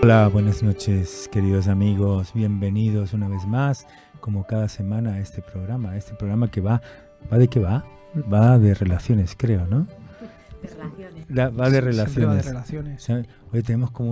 Hola, buenas noches, queridos amigos. Bienvenidos una vez más, como cada semana, a este programa que ¿va de qué va? Va de relaciones, creo, ¿no? De relaciones. Va de relaciones. Siempre va de relaciones. Hoy tenemos como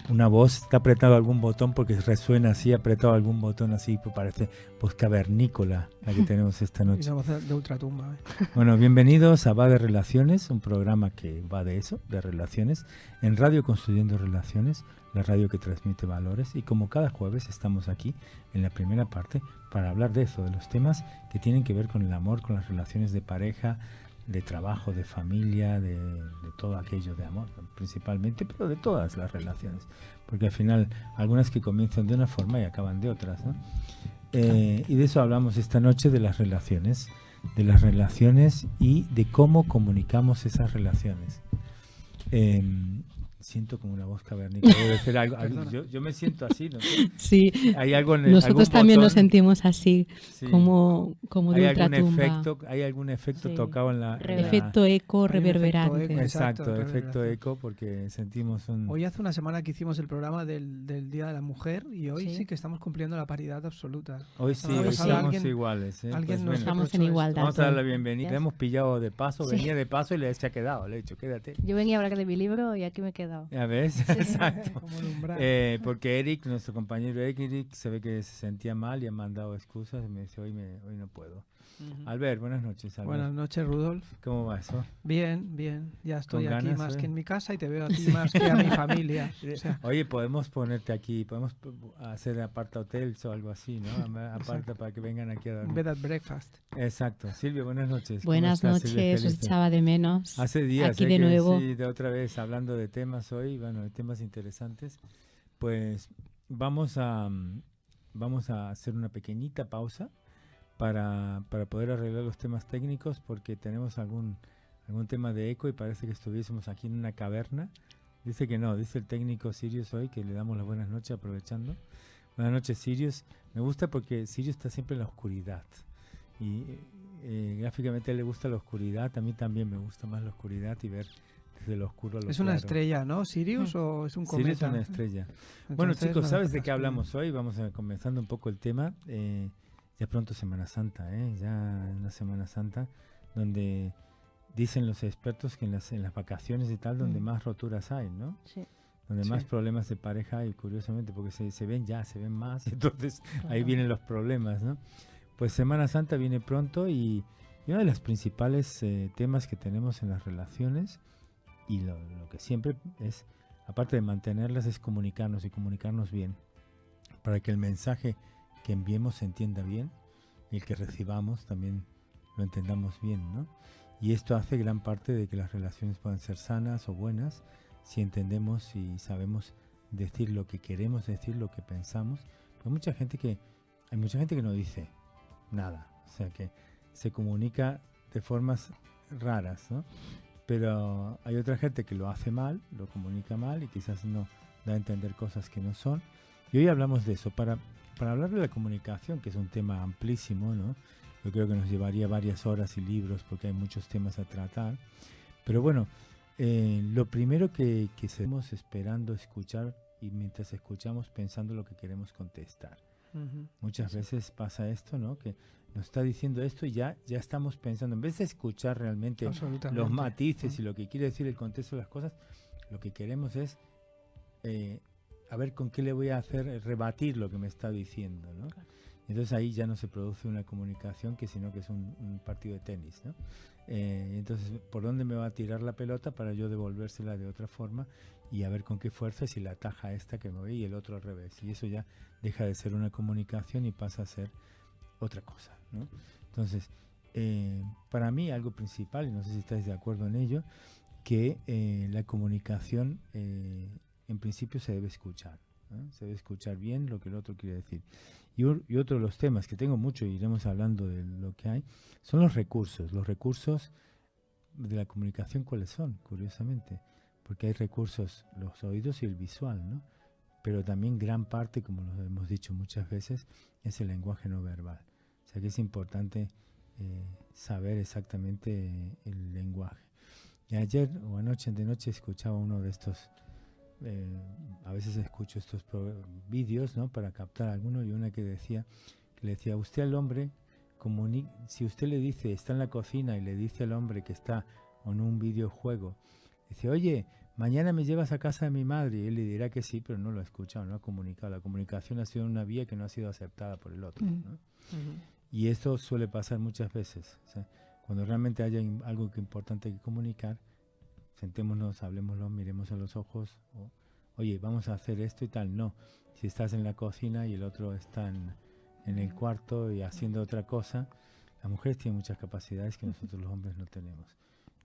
una voz, está apretado algún botón porque resuena así, apretado algún botón así, pues parece voz cavernícola la que tenemos esta noche. Y la voz de ultratumba. Bueno, bienvenidos a Va de Relaciones, un programa que va de eso, de relaciones, en Radio Construyendo Relaciones, la radio que transmite valores, y como cada jueves estamos aquí en la primera parte para hablar de eso, de los temas que tienen que ver con el amor, con las relaciones de pareja, de trabajo, de familia, de todo aquello de amor, principalmente, pero de todas las relaciones, porque al final algunas que comienzan de una forma y acaban de otras, ¿no? Y de eso hablamos esta noche, de las relaciones y de cómo comunicamos esas relaciones. Siento como una voz cavernícola. Debe ser algo, yo me siento así, ¿no? Sí, ¿Hay algo nosotros también botón? nos sentimos así, Sí. como de ultratumba. ¿Hay algún efecto Sí. tocado en la... Efecto eco reverberante. Exacto, efecto eco, porque sentimos un... Hoy hace una semana que hicimos el programa del Día de la Mujer y hoy sí que estamos cumpliendo la paridad absoluta. Hoy sí, hoy estamos iguales. Alguien pues estamos en igualdad. Vamos a dar la bienvenida. Le hemos pillado de paso, venía de paso y se ha quedado. Le he dicho, quédate. Yo venía a hablar de mi libro y aquí me he quedado. ¿Ya ves? Exacto. Como el umbral. Porque Eric, nuestro compañero Eric, se ve que se sentía mal y ha mandado excusas y me dice, hoy no puedo. Albert, buenas noches. Albert. Buenas noches, Rudolf. ¿Cómo va eso? Bien. Ya estoy aquí ganas, más que en mi casa y te veo a ti más que a mi familia. O sea, oye, podemos ponerte aquí, podemos hacer aparta hotels o algo así, ¿no? Aparta para que vengan aquí a dormir. bed and breakfast. Exacto. Silvia, buenas noches. Buenas noches, os echaba de menos. Hace días, aquí de nuevo. Sí, de otra vez hablando de temas hoy, bueno, de temas interesantes. Pues vamos a hacer una pequeñita pausa para poder arreglar los temas técnicos, porque tenemos algún tema de eco y parece que estuviésemos aquí en una caverna. Dice que no, dice el técnico Sirius hoy, que le damos las buenas noches aprovechando. Buenas noches, Sirius. Me gusta porque Sirius está siempre en la oscuridad y gráficamente a él le gusta la oscuridad. A mí también me gusta más la oscuridad y ver desde lo oscuro a lo Es una claro. estrella, ¿no? ¿Sirius o es un cometa? Sirius es una estrella. Entonces, Bueno, chicos, no ¿sabes de dejas qué hablamos hoy? Vamos a comenzando un poco el tema. Ya pronto Semana Santa, ya una Semana Santa donde dicen los expertos que en las vacaciones y tal, donde más roturas hay, ¿no? Sí. Donde más problemas de pareja hay, curiosamente, porque se ven más, entonces ahí vienen los problemas, ¿no? Pues Semana Santa viene pronto y uno de los principales temas que tenemos en las relaciones, y lo que siempre es, aparte de mantenerlas, es comunicarnos y comunicarnos bien, para que el mensaje que enviemos se entienda bien y el que recibamos también lo entendamos bien, ¿no? Y esto hace gran parte de que las relaciones puedan ser sanas o buenas si entendemos y sabemos decir lo que queremos decir, lo que pensamos. Hay mucha gente que no dice nada, o sea que se comunica de formas raras, ¿no? Pero hay otra gente que lo hace mal, lo comunica mal y quizás no da a entender cosas que no son. Y hoy hablamos de eso, para hablar de la comunicación, que es un tema amplísimo, ¿no? Yo creo que nos llevaría varias horas y libros porque hay muchos temas a tratar. Pero bueno, lo primero que seguimos esperando escuchar, y mientras escuchamos pensando lo que queremos contestar. Muchas veces pasa esto, ¿no? Que nos está diciendo esto y ya estamos pensando, en vez de escuchar realmente los matices y lo que quiere decir el contexto de las cosas, lo que queremos es a ver con qué le voy a hacer rebatir lo que me está diciendo, ¿no? Claro. Entonces ahí ya no se produce una comunicación, sino que es un partido de tenis, ¿no? Entonces, ¿por dónde me va a tirar la pelota para yo devolvérsela de otra forma y a ver con qué fuerza, si la ataja esta que me voy y el otro al revés? Y eso ya deja de ser una comunicación y pasa a ser otra cosa, ¿no? Entonces, para mí algo principal, y no sé si estáis de acuerdo en ello, que la comunicación en principio se debe escuchar, ¿no? Se debe escuchar bien lo que el otro quiere decir. Y otro de los temas que tengo mucho, y iremos hablando de lo que hay, son los recursos. Los recursos de la comunicación, ¿cuáles son? Curiosamente, porque hay recursos, los oídos y el visual, ¿no? Pero también gran parte, como lo hemos dicho muchas veces, es el lenguaje no verbal. O sea que es importante saber exactamente el lenguaje. Y ayer o anoche de noche escuchaba uno de estos a veces escucho estos vídeos, ¿no? Para captar alguno, y una que le decía, usted al hombre, si usted le dice, está en la cocina y le dice al hombre que está en un videojuego, dice, oye, mañana me llevas a casa de mi madre, y él le dirá que sí, pero no lo ha escuchado, no ha comunicado. La comunicación ha sido una vía que no ha sido aceptada por el otro, ¿no? Y esto suele pasar muchas veces. O sea, cuando realmente haya algo importante que comunicar, sentémonos, hablemoslo, miremos a los ojos, oye, vamos a hacer esto y tal. No, si estás en la cocina y el otro está en el cuarto y haciendo otra cosa, las mujeres tienen muchas capacidades que nosotros los hombres no tenemos.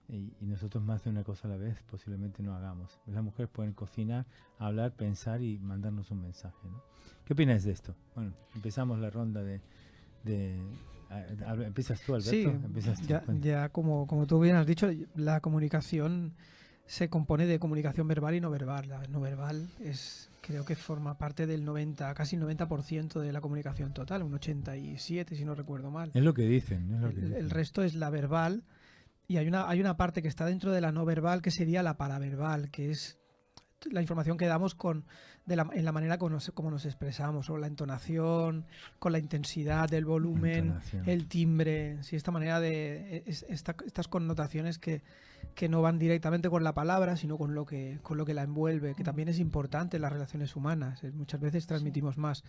Y nosotros más de una cosa a la vez posiblemente no hagamos. Las mujeres pueden cocinar, hablar, pensar y mandarnos un mensaje, ¿no? ¿Qué opinas de esto? Bueno, empezamos la ronda ¿empiezas tú, Alberto? Sí, ¿Empiezas tú? ya como tú bien has dicho, la comunicación se compone de comunicación verbal y no verbal. La no verbal creo que forma parte del casi 90% de la comunicación total, un 87% si no recuerdo mal. Es lo que dicen. El resto es la verbal. Y hay una parte que está dentro de la no verbal, que sería la paraverbal, que es la información que damos en la manera como nos expresamos, o la entonación, con la intensidad del volumen, el timbre, sí, esta manera de estas connotaciones que no van directamente con la palabra, sino con lo que la envuelve, que también es importante en las relaciones humanas. Muchas veces transmitimos más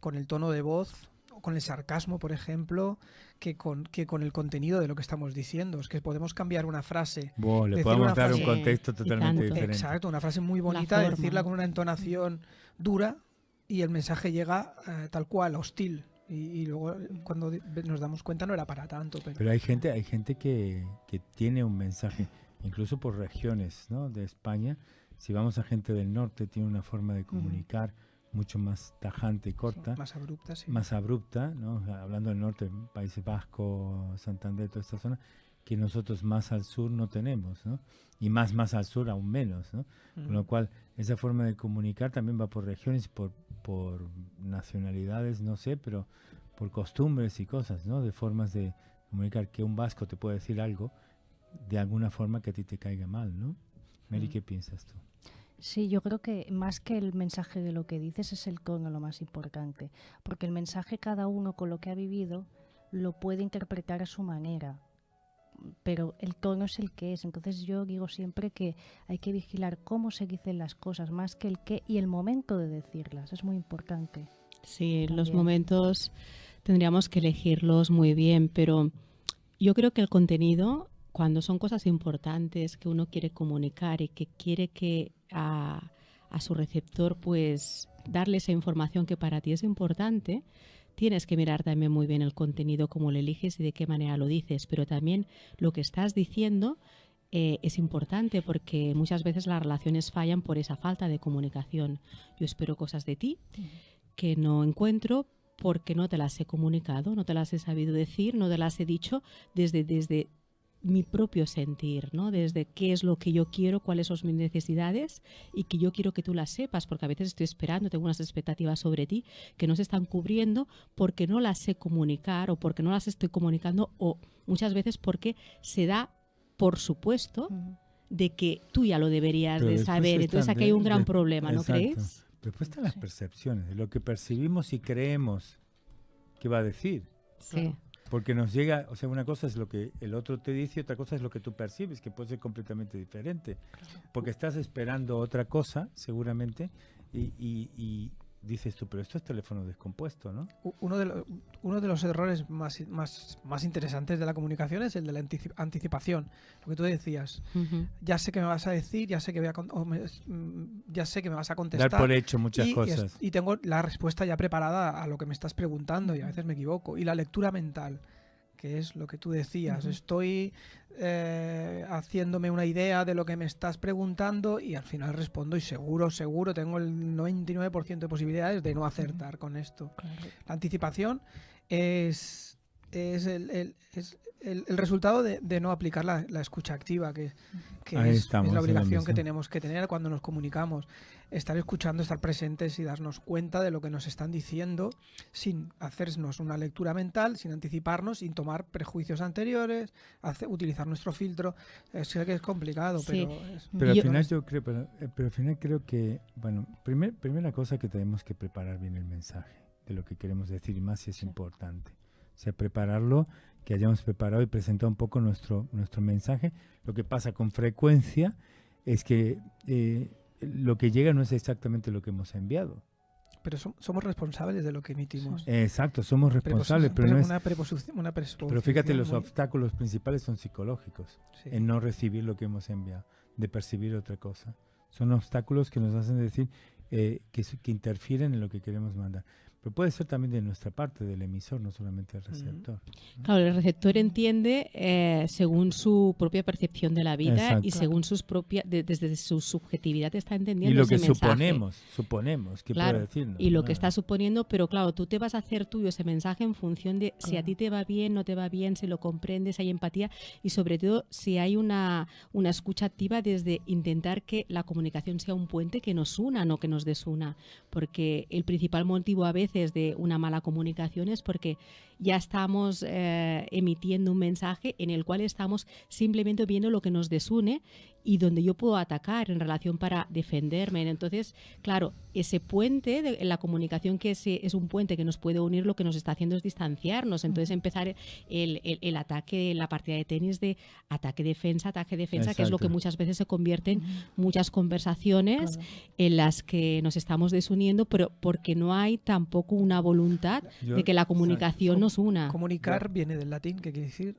con el tono de voz, con el sarcasmo, por ejemplo, que con el contenido de lo que estamos diciendo. Es que podemos cambiar una frase. Le podemos dar un contexto totalmente diferente. Exacto, una frase muy bonita, decirla con una entonación dura, y el mensaje llega tal cual, hostil. Y luego cuando nos damos cuenta no era para tanto. Pero hay gente que tiene un mensaje, incluso por regiones, ¿no? De España. Si vamos a gente del norte, tiene una forma de comunicar mucho más tajante y corta. Más abrupta, sí. Más abrupta, ¿no? Hablando del norte, Países Vascos, Santander, toda esta zona, que nosotros más al sur no tenemos, ¿no? Y más al sur aún menos, ¿no? Con lo cual, esa forma de comunicar también va por regiones, por nacionalidades, no sé, pero por costumbres y cosas, ¿no? De formas de comunicar, que un vasco te puede decir algo de alguna forma que a ti te caiga mal, ¿no? Mary, ¿qué piensas tú? Sí, yo creo que más que el mensaje de lo que dices es el tono lo más importante, porque el mensaje cada uno con lo que ha vivido lo puede interpretar a su manera, pero el tono es el que es. Entonces yo digo siempre que hay que vigilar cómo se dicen las cosas más que el qué y el momento de decirlas, es muy importante. Sí, los momentos tendríamos que elegirlos muy bien, pero yo creo que el contenido, cuando son cosas importantes que uno quiere comunicar y que quiere que a su receptor pues darle esa información que para ti es importante, tienes que mirar también muy bien el contenido, cómo lo eliges y de qué manera lo dices, pero también lo que estás diciendo es importante, porque muchas veces las relaciones fallan por esa falta de comunicación. Yo espero cosas de ti que no encuentro porque no te las he comunicado, no te las he sabido decir, no te las he dicho desde mi propio sentir, ¿no? Desde qué es lo que yo quiero, cuáles son mis necesidades, y que yo quiero que tú las sepas, porque a veces estoy esperando, tengo unas expectativas sobre ti que no se están cubriendo porque no las sé comunicar, o porque no las estoy comunicando, o muchas veces porque se da por supuesto de que tú ya lo deberías de saber. Entonces aquí hay un gran problema, ¿no crees? Después están las percepciones, de lo que percibimos y creemos que va a decir. Sí. Porque nos llega, o sea, una cosa es lo que el otro te dice y otra cosa es lo que tú percibes, que puede ser completamente diferente. Porque estás esperando otra cosa, seguramente, y dices tú, pero esto es teléfono descompuesto, ¿no? Uno de los errores más interesantes de la comunicación es el de la anticipación. Lo que tú decías, ya sé que me vas a decir, ya sé que me vas a contestar. Dar por hecho muchas cosas. Y tengo la respuesta ya preparada a lo que me estás preguntando, y a veces me equivoco. Y la lectura mental, que es lo que tú decías. Estoy haciéndome una idea de lo que me estás preguntando y al final respondo, y seguro tengo el 99% de posibilidades de no acertar con esto. Claro. La anticipación es el resultado de no aplicar la escucha activa, que Ahí es estamos, la en la obligación que misión. tenemos que tener cuando nos comunicamos. Estar escuchando, estar presentes y darnos cuenta de lo que nos están diciendo sin hacernos una lectura mental, sin anticiparnos, sin tomar prejuicios anteriores, utilizar nuestro filtro. Sé que es complicado, Sí. pero... Pero al Yo- final yo creo, pero al final creo que, bueno, primera cosa que tenemos que preparar bien el mensaje de lo que queremos decir, y más si es Sí. importante. O sea, prepararlo, que hayamos preparado y presentado un poco nuestro mensaje. Lo que pasa con frecuencia es que lo que llega no es exactamente lo que hemos enviado. Pero somos responsables de lo que emitimos. Exacto, somos responsables, pero no es... Pero fíjate, los obstáculos principales son psicológicos, Sí. en no recibir lo que hemos enviado, de percibir otra cosa. Son obstáculos que nos hacen decir que interfieren en lo que queremos mandar. Pero puede ser también de nuestra parte, del emisor, no solamente del receptor. Claro, el receptor entiende según su propia percepción de la vida Exacto. y según sus propias, desde su subjetividad está Y entendiendo lo ese que mensaje. suponemos que Claro, puede decirnos. y lo que claro. está suponiendo, pero claro, tú te vas a hacer tuyo ese mensaje en función de si a ti te va bien, no te va bien, si lo comprendes, hay empatía y sobre todo si hay una escucha activa desde intentar que la comunicación sea un puente que nos una, no que nos desuna. Porque el principal motivo a veces de una mala comunicación es porque ya estamos emitiendo un mensaje en el cual estamos simplemente viendo lo que nos desune y donde yo puedo atacar en relación para defenderme. Entonces, claro, ese puente de la comunicación que es un puente que nos puede unir, lo que nos está haciendo es distanciarnos. Entonces empezar el ataque, la partida de tenis de ataque-defensa, ataque-defensa, que es lo que Exacto. muchas veces se convierte en muchas conversaciones en las que nos estamos desuniendo, pero porque no hay tampoco una voluntad Yo- de que la comunicación nos una. Comunicar viene del latín, que quiere decir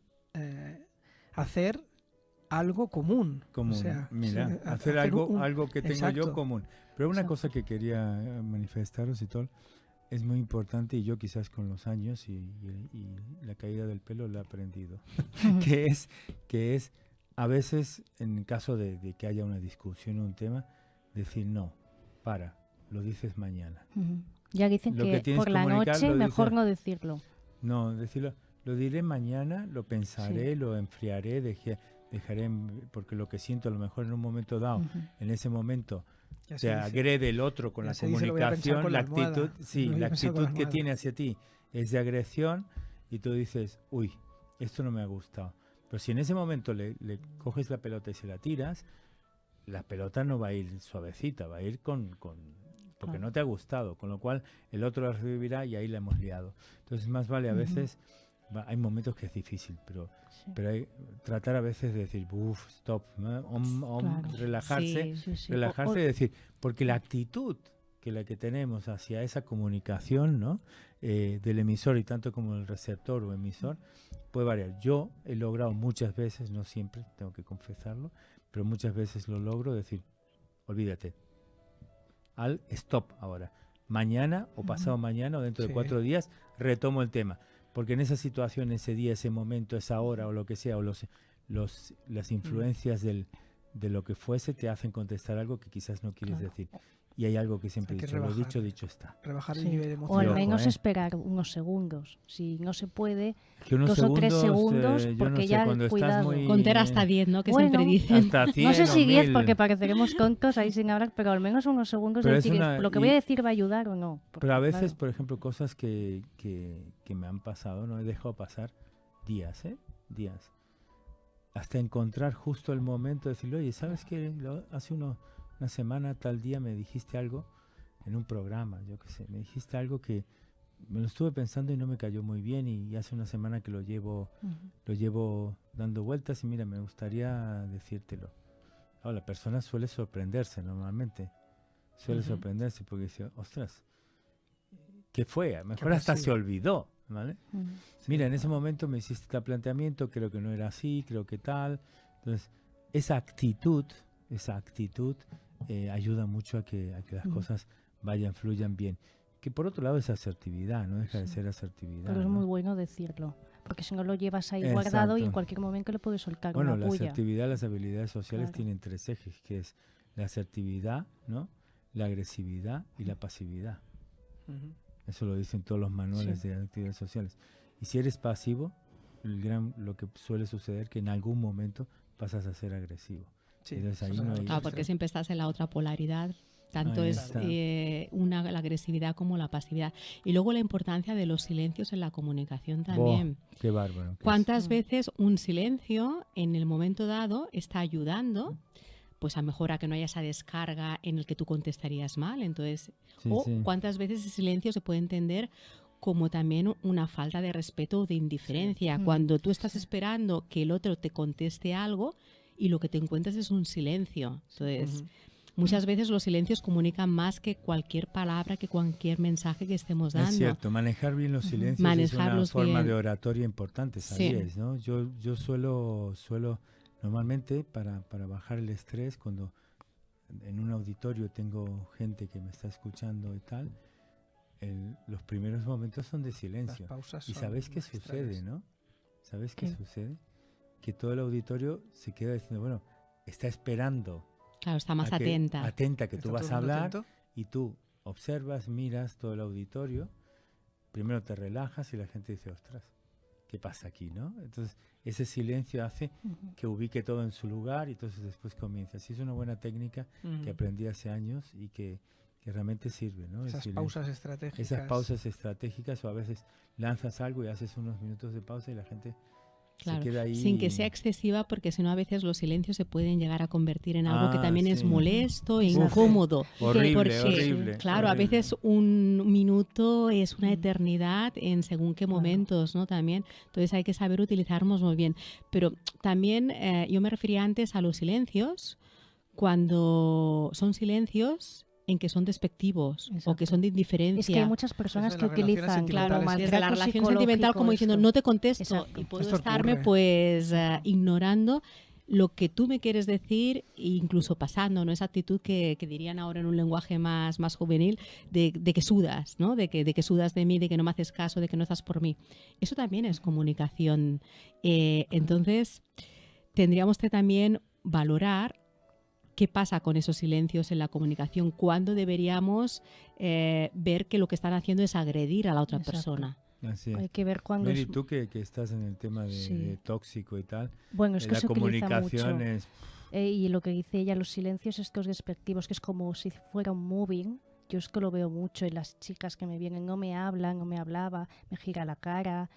hacer algo común. Común. O sea, Mira, sí, hacer algo, un- algo que tengo yo exacto. común. Pero una Exacto. cosa que quería manifestaros y todo, es muy importante y yo quizás con los años y la caída del pelo lo he aprendido, que es a veces en caso de que haya una discusión o un tema, decir no, lo dices mañana. Ujú. Ya dicen Lo que que tienes por que la comunicar, noche lo mejor dices. no decirlo. No, decirlo, lo diré mañana, lo pensaré, lo enfriaré, dejaré, porque lo que siento a lo mejor en un momento dado, Ujú. en ese momento Ya te se dice. agrede el otro con Ya la se dice, lo voy a pensar comunicación, con la la almohada. actitud, sí, Lo voy a la pensar con la actitud que almohada. tiene hacia ti es de agresión y tú dices, uy, esto no me ha gustado. Pero si en ese momento le coges la pelota y se la tiras, la pelota no va a ir suavecita, va a ir porque Claro. no te ha gustado, con lo cual el otro la recibirá y ahí la hemos liado. Entonces más vale a Ujú. veces, hay momentos que es difícil, Sí. pero hay tratar a veces de decir, uff, stop, ¿no? Claro. Relajarse, Sí. Sí, sí. relajarse y decir, porque la actitud que la que tenemos hacia esa comunicación, ¿no? Del emisor y tanto como el receptor o emisor puede variar. Yo he logrado muchas veces, no siempre, tengo que confesarlo, pero muchas veces lo logro decir, olvídate, al stop ahora. Mañana o pasado mañana o dentro de Sí. 4 días retomo el tema. Porque en esa situación, ese día, ese momento, esa hora o lo que sea, o las influencias de lo que fuese te hacen contestar algo que quizás no quieres Claro. decir. Y hay algo que siempre Hay he que dicho, lo rebajar. dicho, dicho está. Rebajar Sí. el nivel O al emocional. Loco, menos ¿eh? esperar unos segundos. Si no se puede, Que unos 2 o 3 segundos, yo no porque sé, ya, cuando cuidado. estás muy... Contar hasta 10, ¿no? Que Bueno, siempre dicen. hasta 100 no sé si o 10 1000. porque pareceremos tontos ahí sin hablar, pero al menos unos segundos de Pero es decir, una- lo que y- voy a decir va a ayudar o no. Porque, Pero a veces, claro, por ejemplo, cosas que me han pasado, no he dejado pasar días, días. Hasta encontrar justo el momento de decirle, oye, ¿sabes qué? Hace una semana, tal día, me dijiste algo en un programa, yo qué sé, me dijiste algo que me lo estuve pensando y no me cayó muy bien y hace una semana que lo llevo dando vueltas y mira, me gustaría decírtelo. Ahora, la persona suele sorprenderse normalmente, suele Ujú. sorprenderse porque dice, ostras, ¿qué fue? A lo mejor habrá hasta sido? se olvidó, ¿vale? ujú. Mira, en ese momento me hiciste tal planteamiento, creo que no era así, creo que tal. Entonces, esa actitud ayuda mucho a que las Ujú. cosas fluyan bien. Que por otro lado es asertividad, no deja de Sí. ser asertividad. Pero es ¿no? muy bueno decirlo. Porque si no lo llevas ahí guardado y en Exacto. cualquier momento le puedes soltar Bueno, una la puya. asertividad, las habilidades sociales Claro. tienen 3 ejes, que es la asertividad, ¿no? La agresividad y la pasividad. Ujú. Eso lo dicen todos los manuales Sí. de actividades sociales. Y si eres pasivo, lo que suele suceder que en algún momento pasas a ser agresivo. Sí, Entonces ahí eso no es hay... Claro, porque siempre estás en la otra polaridad. Tanto Ahí es está. la agresividad como la pasividad. Y luego la importancia de los silencios en la comunicación también. Buah, qué bárbaro. que es. ¿Cuántas veces un silencio en el momento dado está ayudando pues a mejor a que no haya esa descarga en el que tú contestarías mal? Entonces, Sí, o sí. cuántas veces el silencio se puede entender como también una falta de respeto o de indiferencia. Sí. Cuando tú estás esperando que el otro te conteste algo y lo que te encuentras es un silencio. Entonces, muchas veces los silencios comunican más que cualquier palabra, que cualquier mensaje que estemos dando. Es cierto, manejar bien los silencios es una Manejarlos forma bien. de oratoria importante, Sí. ¿sabíais? ¿No? Yo suelo normalmente para bajar el estrés, cuando en un auditorio tengo gente que me está escuchando y tal, los primeros momentos son de Las silencio. pausas Y son ¿sabéis qué magistrales. sucede, no? ¿Sabéis qué ¿Qué? sucede? Que todo el auditorio se queda diciendo, bueno, está esperando Claro, está más a que- atenta. atenta que Está tú vas todo a el mundo hablar atento. y tú observas, miras todo el auditorio, primero te relajas y la gente dice, ostras, ¿qué pasa aquí, no? Entonces, ese silencio hace que ubique todo en su lugar y entonces después comienza. Así es una buena técnica que aprendí hace años y que realmente sirve, ¿no? El Esas silencio. pausas estratégicas. Esas pausas estratégicas, o a veces lanzas algo y haces unos minutos de pausa y la gente Claro, se queda ahí. sin que sea excesiva, porque si no a veces los silencios se pueden llegar a convertir en algo que también es sí. molesto e Uf. incómodo. Horrible, porque, horrible. claro, a horrible. veces un minuto es una eternidad en según qué Claro. momentos, ¿no? También, entonces hay que saber utilizarlos muy bien. Pero también yo me refería antes a los silencios, cuando son silencios en que son despectivos o que Exacto. son de indiferencia. Es que hay muchas personas Eso que de las relaciones utilizan sentimentales, Claro, sí. desde maltrato la relación sentimental como psicológico, diciendo esto. no te contesto Exacto. y puedo Esto estarme ocurre. pues ignorando lo que tú me quieres decir e incluso pasando, ¿no? Esa actitud que dirían ahora en un lenguaje más juvenil de que sudas, ¿no? De que sudas de mí, de que no me haces caso, de que no estás por mí. Eso también es comunicación. Entonces, tendríamos que también valorar qué pasa con esos silencios en la comunicación, cuándo deberíamos ver que lo que están haciendo es agredir a la otra Exacto. persona. Así es. Hay que ver cuándo Mary, es... tú que estás en el tema Sí. de tóxico y tal, Bueno, es que la se utiliza comunicación mucho. es... Y lo que dice ella, los silencios estos despectivos, que es como si fuera un moving. Yo es que lo veo mucho en las chicas que me vienen, no me hablan, no me hablaba, me gira la cara,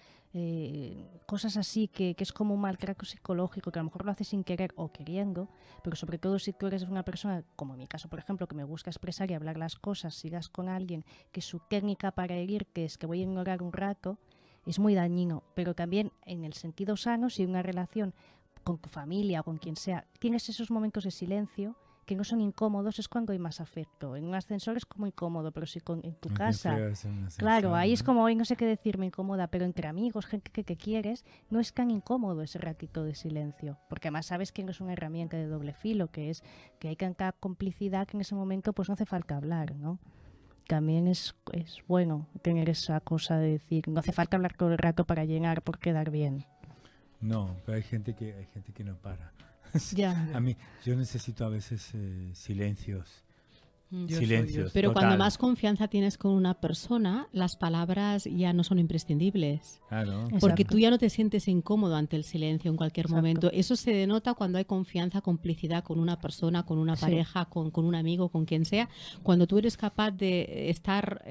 cosas así que es como un maltrato psicológico, que a lo mejor lo hace sin querer o queriendo, pero sobre todo si tú eres una persona, como en mi caso por ejemplo, que me busca expresar y hablar las cosas, sigas con alguien que su técnica para herirte es que voy a ignorar un rato, es muy dañino, pero también en el sentido sano, si una relación con tu familia o con quien sea, tienes esos momentos de silencio que no son incómodos, es cuando hay más afecto. En un ascensor es como incómodo, pero si en tu Qué casa, feo es un ascensor, claro, ahí es ¿no? como, hoy no sé qué decir, me incomoda, pero entre amigos, gente que quieres, no es tan incómodo ese ratito de silencio, porque además sabes que no es una herramienta de doble filo, que es que hay tanta complicidad que en ese momento pues no hace falta hablar, ¿no? También es bueno tener esa cosa de decir, no hace falta hablar todo el rato para llenar por quedar bien. No, pero hay gente que no para. Ya. A mí, yo necesito a veces silencios. Yo Silencios. Pero total. cuando más confianza tienes con una persona, las palabras ya no son imprescindibles. Claro. Porque Exacto. tú ya no te sientes incómodo ante el silencio en cualquier Exacto. momento. Eso se denota cuando hay confianza, complicidad con una persona, con una Sí. pareja, con un amigo, con quien sea. Cuando tú eres capaz de estar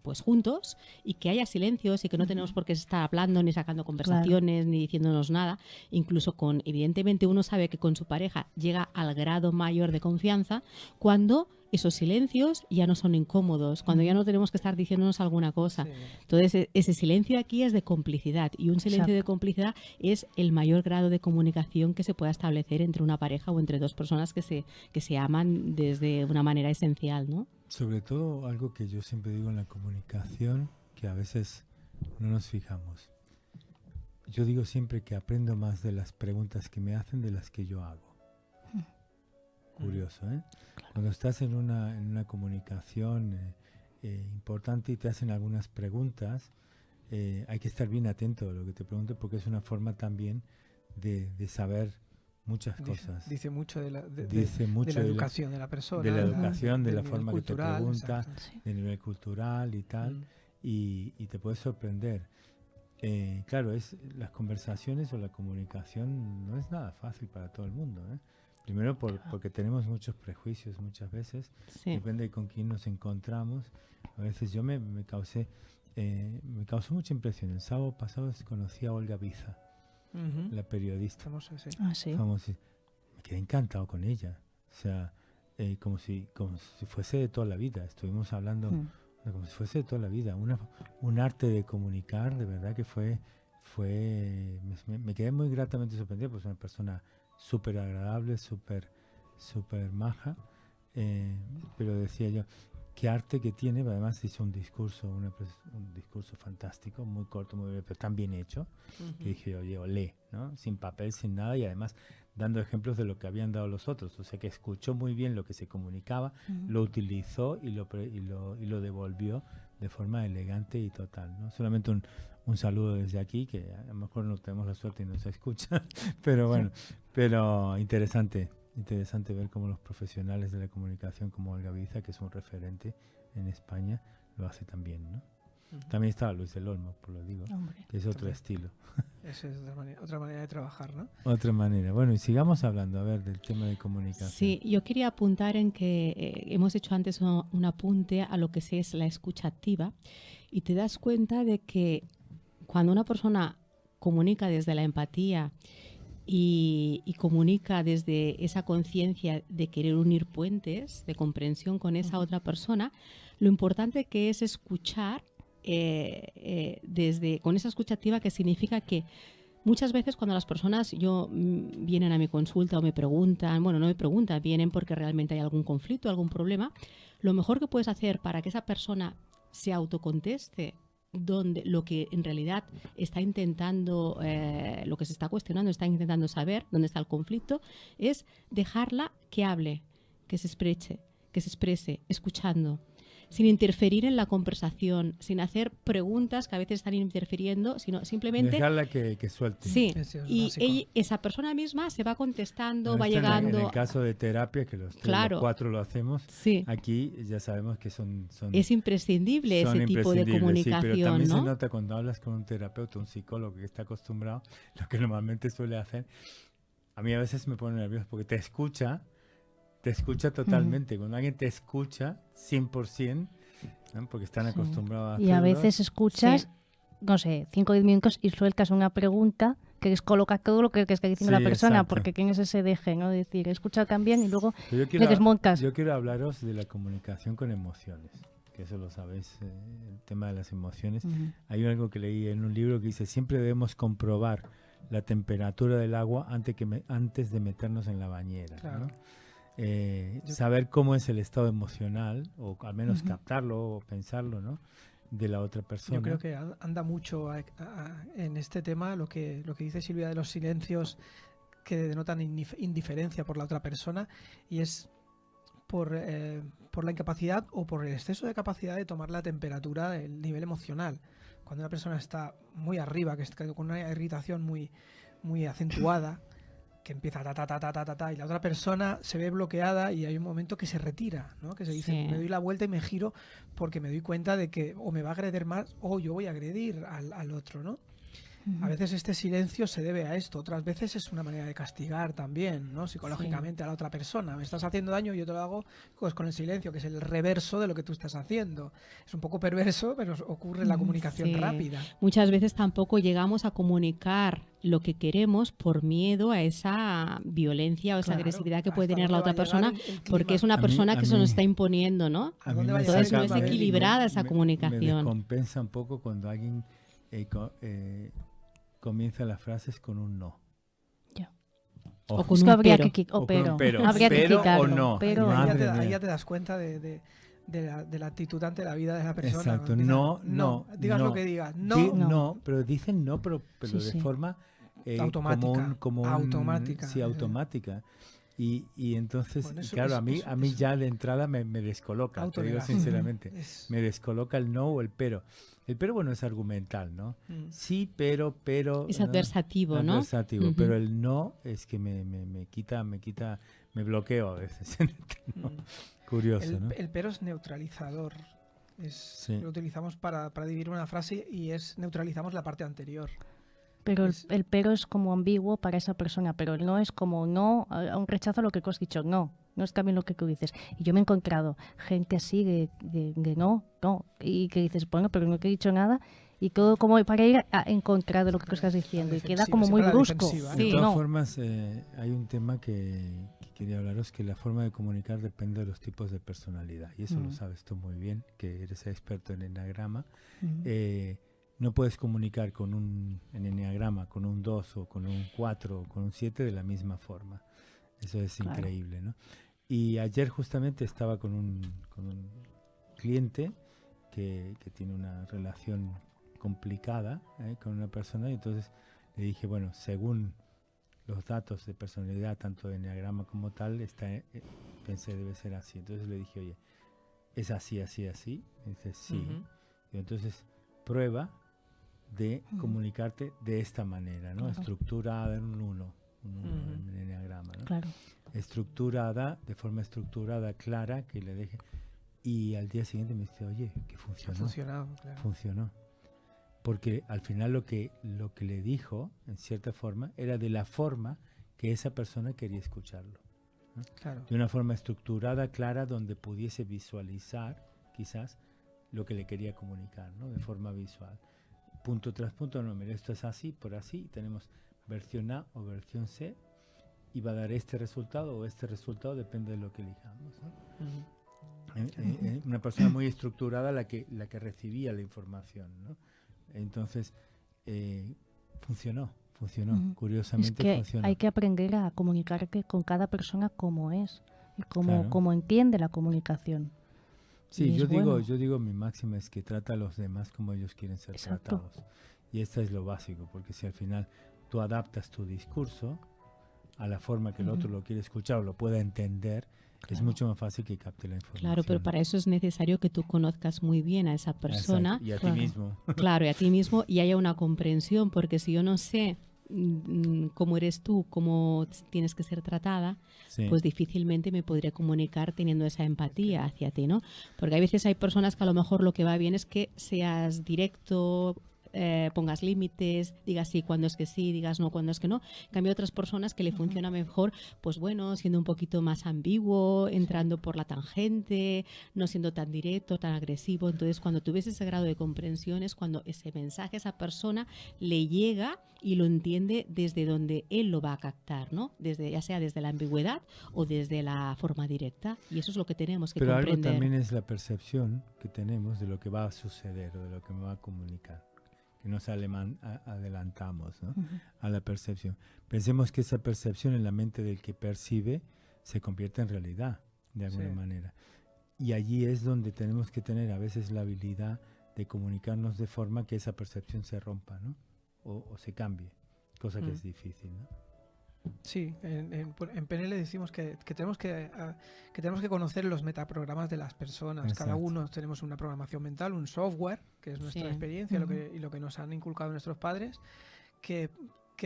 pues juntos y que haya silencios y que no tenemos por qué estar hablando ni sacando conversaciones ni diciéndonos nada. Incluso evidentemente uno sabe que con su pareja llega al grado mayor de confianza cuando esos silencios ya no son incómodos, cuando ya no tenemos que estar diciéndonos alguna cosa. Sí. Entonces, ese silencio aquí es de complicidad y un silencio de complicidad es el mayor grado de comunicación que se pueda establecer entre una pareja o entre dos personas que se aman desde una manera esencial, ¿no? Sobre todo algo que yo siempre digo en la comunicación, que a veces no nos fijamos. Yo digo siempre que aprendo más de las preguntas que me hacen de las que yo hago. Curioso, ¿eh? Cuando estás en una comunicación importante y te hacen algunas preguntas, hay que estar bien atento a lo que te pregunten porque es una forma también de saber muchas cosas. Dice mucho de la, Dice mucho de la educación de la persona. de la ¿no? educación, de Del la nivel forma que te cultural, pregunta, exacto. Sí. del nivel cultural y tal, y te puede sorprender. claro, las conversaciones o la comunicación no es nada fácil para todo el mundo, ¿eh? Primero porque tenemos muchos prejuicios muchas veces, Sí. depende de con quién nos encontramos. A veces yo me causó mucha impresión. El sábado pasado conocí a Olga Biza, Ujú. la periodista Famosa, sí. Ah, sí. famosa. Me quedé encantado con ella. O sea, como si fuese de toda la vida. Estuvimos hablando como si fuese de toda la vida. Un arte de comunicar, de verdad que me quedé muy gratamente sorprendido, pues es una persona súper agradable, súper maja. Pero decía yo, qué arte que tiene. Además hizo un discurso fantástico, muy corto, muy breve, pero tan bien hecho, que dije, oye, olé, ¿no? Sin papel, sin nada, y además dando ejemplos de lo que habían dado los otros. O sea, que escuchó muy bien lo que se comunicaba, lo utilizó y lo devolvió de forma elegante y total, ¿no? Solamente un saludo desde aquí, que a lo mejor no tenemos la suerte y no se escucha, pero bueno, pero interesante ver cómo los profesionales de la comunicación, como Olga Biza, que es un referente en España, lo hace también, ¿no? También estaba Luis del Olmo, por lo digo, Hombre. que es otro estilo. Esa es otra manera de trabajar, ¿no? Otra manera. Bueno, y sigamos hablando, a ver, del tema de comunicación. Sí, yo quería apuntar en que hemos hecho antes un apunte a lo que es la escucha activa, y te das cuenta de que cuando una persona comunica desde la empatía y comunica desde esa conciencia de querer unir puentes de comprensión con esa otra persona, lo importante que es escuchar con esa escucha activa, que significa que muchas veces cuando las personas vienen a mi consulta o me preguntan, bueno, no me preguntan, vienen porque realmente hay algún conflicto, algún problema, lo mejor que puedes hacer para que esa persona se autoconteste donde lo que en realidad está intentando, lo que se está cuestionando, está intentando saber dónde está el conflicto, es dejarla que hable, que se exprese, escuchando, sin interferir en la conversación, sin hacer preguntas que a veces están interfiriendo, sino simplemente dejarla que suelte. Sí, Ese es y básico. esa persona misma se va contestando, va Esto llegando. en el caso de terapia, que los Claro. 4 lo hacemos, Sí, aquí ya sabemos que son es imprescindible son ese tipo de imprescindibles, comunicación, sí, pero también ¿no? se nota cuando hablas con un terapeuta, un psicólogo que está acostumbrado, lo que normalmente suele hacer. A mí a veces me pone nervioso porque te escucha totalmente. Cuando alguien te escucha 100%, ¿no? Porque están Sí. acostumbrados a hacerlo. Y a veces escuchas, Sí. no sé, 5 o 10 minutos y sueltas una pregunta que descoloca todo lo que está diciendo Sí, la persona, exacto. porque tienes ese deje, ¿no? De decir, escucha también y luego Pero le desmontas. yo quiero hablaros de la comunicación con emociones, que eso lo sabéis, el tema de las emociones. Hay algo que leí en un libro que dice, siempre debemos comprobar la temperatura del agua antes de meternos en la bañera, Claro. ¿no? Saber cómo es el estado emocional, o al menos captarlo o pensarlo, ¿no?, de la otra persona. Yo creo que anda mucho en este tema lo que dice Silvia de los silencios que denotan indiferencia por la otra persona, y es por la incapacidad o por el exceso de capacidad de tomar la temperatura del nivel emocional. Cuando una persona está muy arriba, que está con una irritación muy acentuada, que empieza ta, y la otra persona se ve bloqueada y hay un momento que se retira, ¿no? Que se dice, Sí. me doy la vuelta y me giro porque me doy cuenta de que o me va a agredir más o yo voy a agredir al otro, ¿no? A veces este silencio se debe a esto, otras veces es una manera de castigar también, ¿no? Psicológicamente a la otra persona. Me estás haciendo daño y yo te lo hago pues con el silencio, que es el reverso de lo que tú estás haciendo. Es un poco perverso, pero ocurre en la comunicación Sí. rápida. Muchas veces tampoco llegamos a comunicar lo que queremos por miedo a esa violencia o esa Claro, agresividad que ¿hasta puede tener la dónde otra va a llegar persona, el clima? porque es una A mí- persona a que se nos mí- está imponiendo, ¿no? A mí dónde me va a llegar Entonces no el es clima? equilibrada esa me comunicación. descompensa un poco cuando alguien comienza las frases con un no. Ya. O Ojo. con Es un que habría pero. que O con un pero. Habría que Pero o quitarlo. no. Pero Ahí Madre ya mía. te das cuenta de la actitud ante la vida de la persona. Exacto, Empieza, no, digas no. lo que digas, No. pero dicen no, pero Sí, de sí. forma Automática, automática. Sí, automática. Y entonces, Bueno, eso- claro, eso- a mí eso- ya de entrada me descoloca, te digo Autonegation. sinceramente. Es- Me descoloca el no o el pero. El pero, bueno, es argumental, ¿no? Mm. Sí, pero... Es ¿no? adversativo, ¿no? Adversativo, Ujú. pero el no es que me quita, me bloqueo a veces. ¿No? Mm. Curioso, ¿no? El pero es neutralizador. Sí. Lo utilizamos para dividir una frase y neutralizamos la parte anterior. Pero el pero es como ambiguo para esa persona, pero el no es como no, a un rechazo a lo que tú has dicho, no es también lo que tú dices. Y yo me he encontrado gente así que no, y que dices, bueno, pero no te he dicho nada, y todo como para ir en contra de lo que tú estás diciendo, y queda como muy brusco. De todas formas, hay un tema que quería hablaros, que la forma de comunicar depende de los tipos de personalidad, y eso lo sabes tú muy bien, que eres experto en enneagrama. No puedes comunicar en enneagrama con un 2 o con un 4 o con un 7 de la misma forma. Eso es increíble, ¿no? Y ayer justamente estaba con un cliente que tiene una relación complicada con una persona, y entonces le dije, bueno, según los datos de personalidad, tanto de enneagrama como tal, pensé debe ser así. Entonces le dije, oye, ¿es así, así, así? Y dice, sí. Y entonces prueba de comunicarte de esta manera, ¿no? Claro. Estructurada en un 1 en el enneagrama, ¿no? Claro. Estructurada, de forma estructurada, clara, que le deje. Y al día siguiente me dice, oye, que funcionó. Funcionó. Porque al final lo que le dijo, en cierta forma, era de la forma que esa persona quería escucharlo, ¿no? Claro. De una forma estructurada, clara, donde pudiese visualizar quizás lo que le quería comunicar, ¿no? De forma visual. Punto tras punto, no, mira, esto es así, por así, tenemos versión A o versión C, y va a dar este resultado o este resultado, depende de lo que elijamos, ¿no? Una persona muy estructurada la que crecibía la información, ¿no? Entonces, funcionó, curiosamente es que funcionó. hay que aprender a comunicar con cada persona como es y como entiende la comunicación. Sí, yo digo, mi máxima es que trata a los demás como ellos quieren ser tratados. Y esto es lo básico, porque si al final tú adaptas tu discurso a la forma que el otro lo quiere escuchar o lo pueda entender, es mucho más fácil que capte la información. Claro, pero para eso es necesario que tú conozcas muy bien a esa persona. Exacto. Y a ti mismo. Claro, y a ti mismo, y haya una comprensión, porque si yo no sé cómo eres tú, cómo tienes que ser tratada, pues difícilmente me podré comunicar teniendo esa empatía hacia ti, ¿no? Porque a veces hay personas que a lo mejor lo que va bien es que seas directo, pongas límites, digas sí cuando es que sí, digas no cuando es que no. En cambio, otras personas que le funciona mejor, pues bueno, siendo un poquito más ambiguo, entrando por la tangente, no siendo tan directo, tan agresivo. Entonces, cuando tú ves ese grado de comprensión es cuando ese mensaje a esa persona le llega y lo entiende desde donde él lo va a captar, ¿no? Ya sea desde la ambigüedad o desde la forma directa. Y eso es lo que tenemos que comprender. Pero algo también es la percepción que tenemos de lo que va a suceder o de lo que me va a comunicar. Que nos adelantamos, ¿no? A la percepción. Pensemos que esa percepción en la mente del que percibe se convierte en realidad, de alguna manera. Y allí es donde tenemos que tener a veces la habilidad de comunicarnos de forma que esa percepción se rompa, ¿no? O se cambie, cosa que es difícil, ¿no? Sí, en PNL decimos que tenemos que conocer los metaprogramas de las personas. Exacto. Cada uno tenemos una programación mental, un software, que es nuestra experiencia y lo que nos han inculcado nuestros padres, que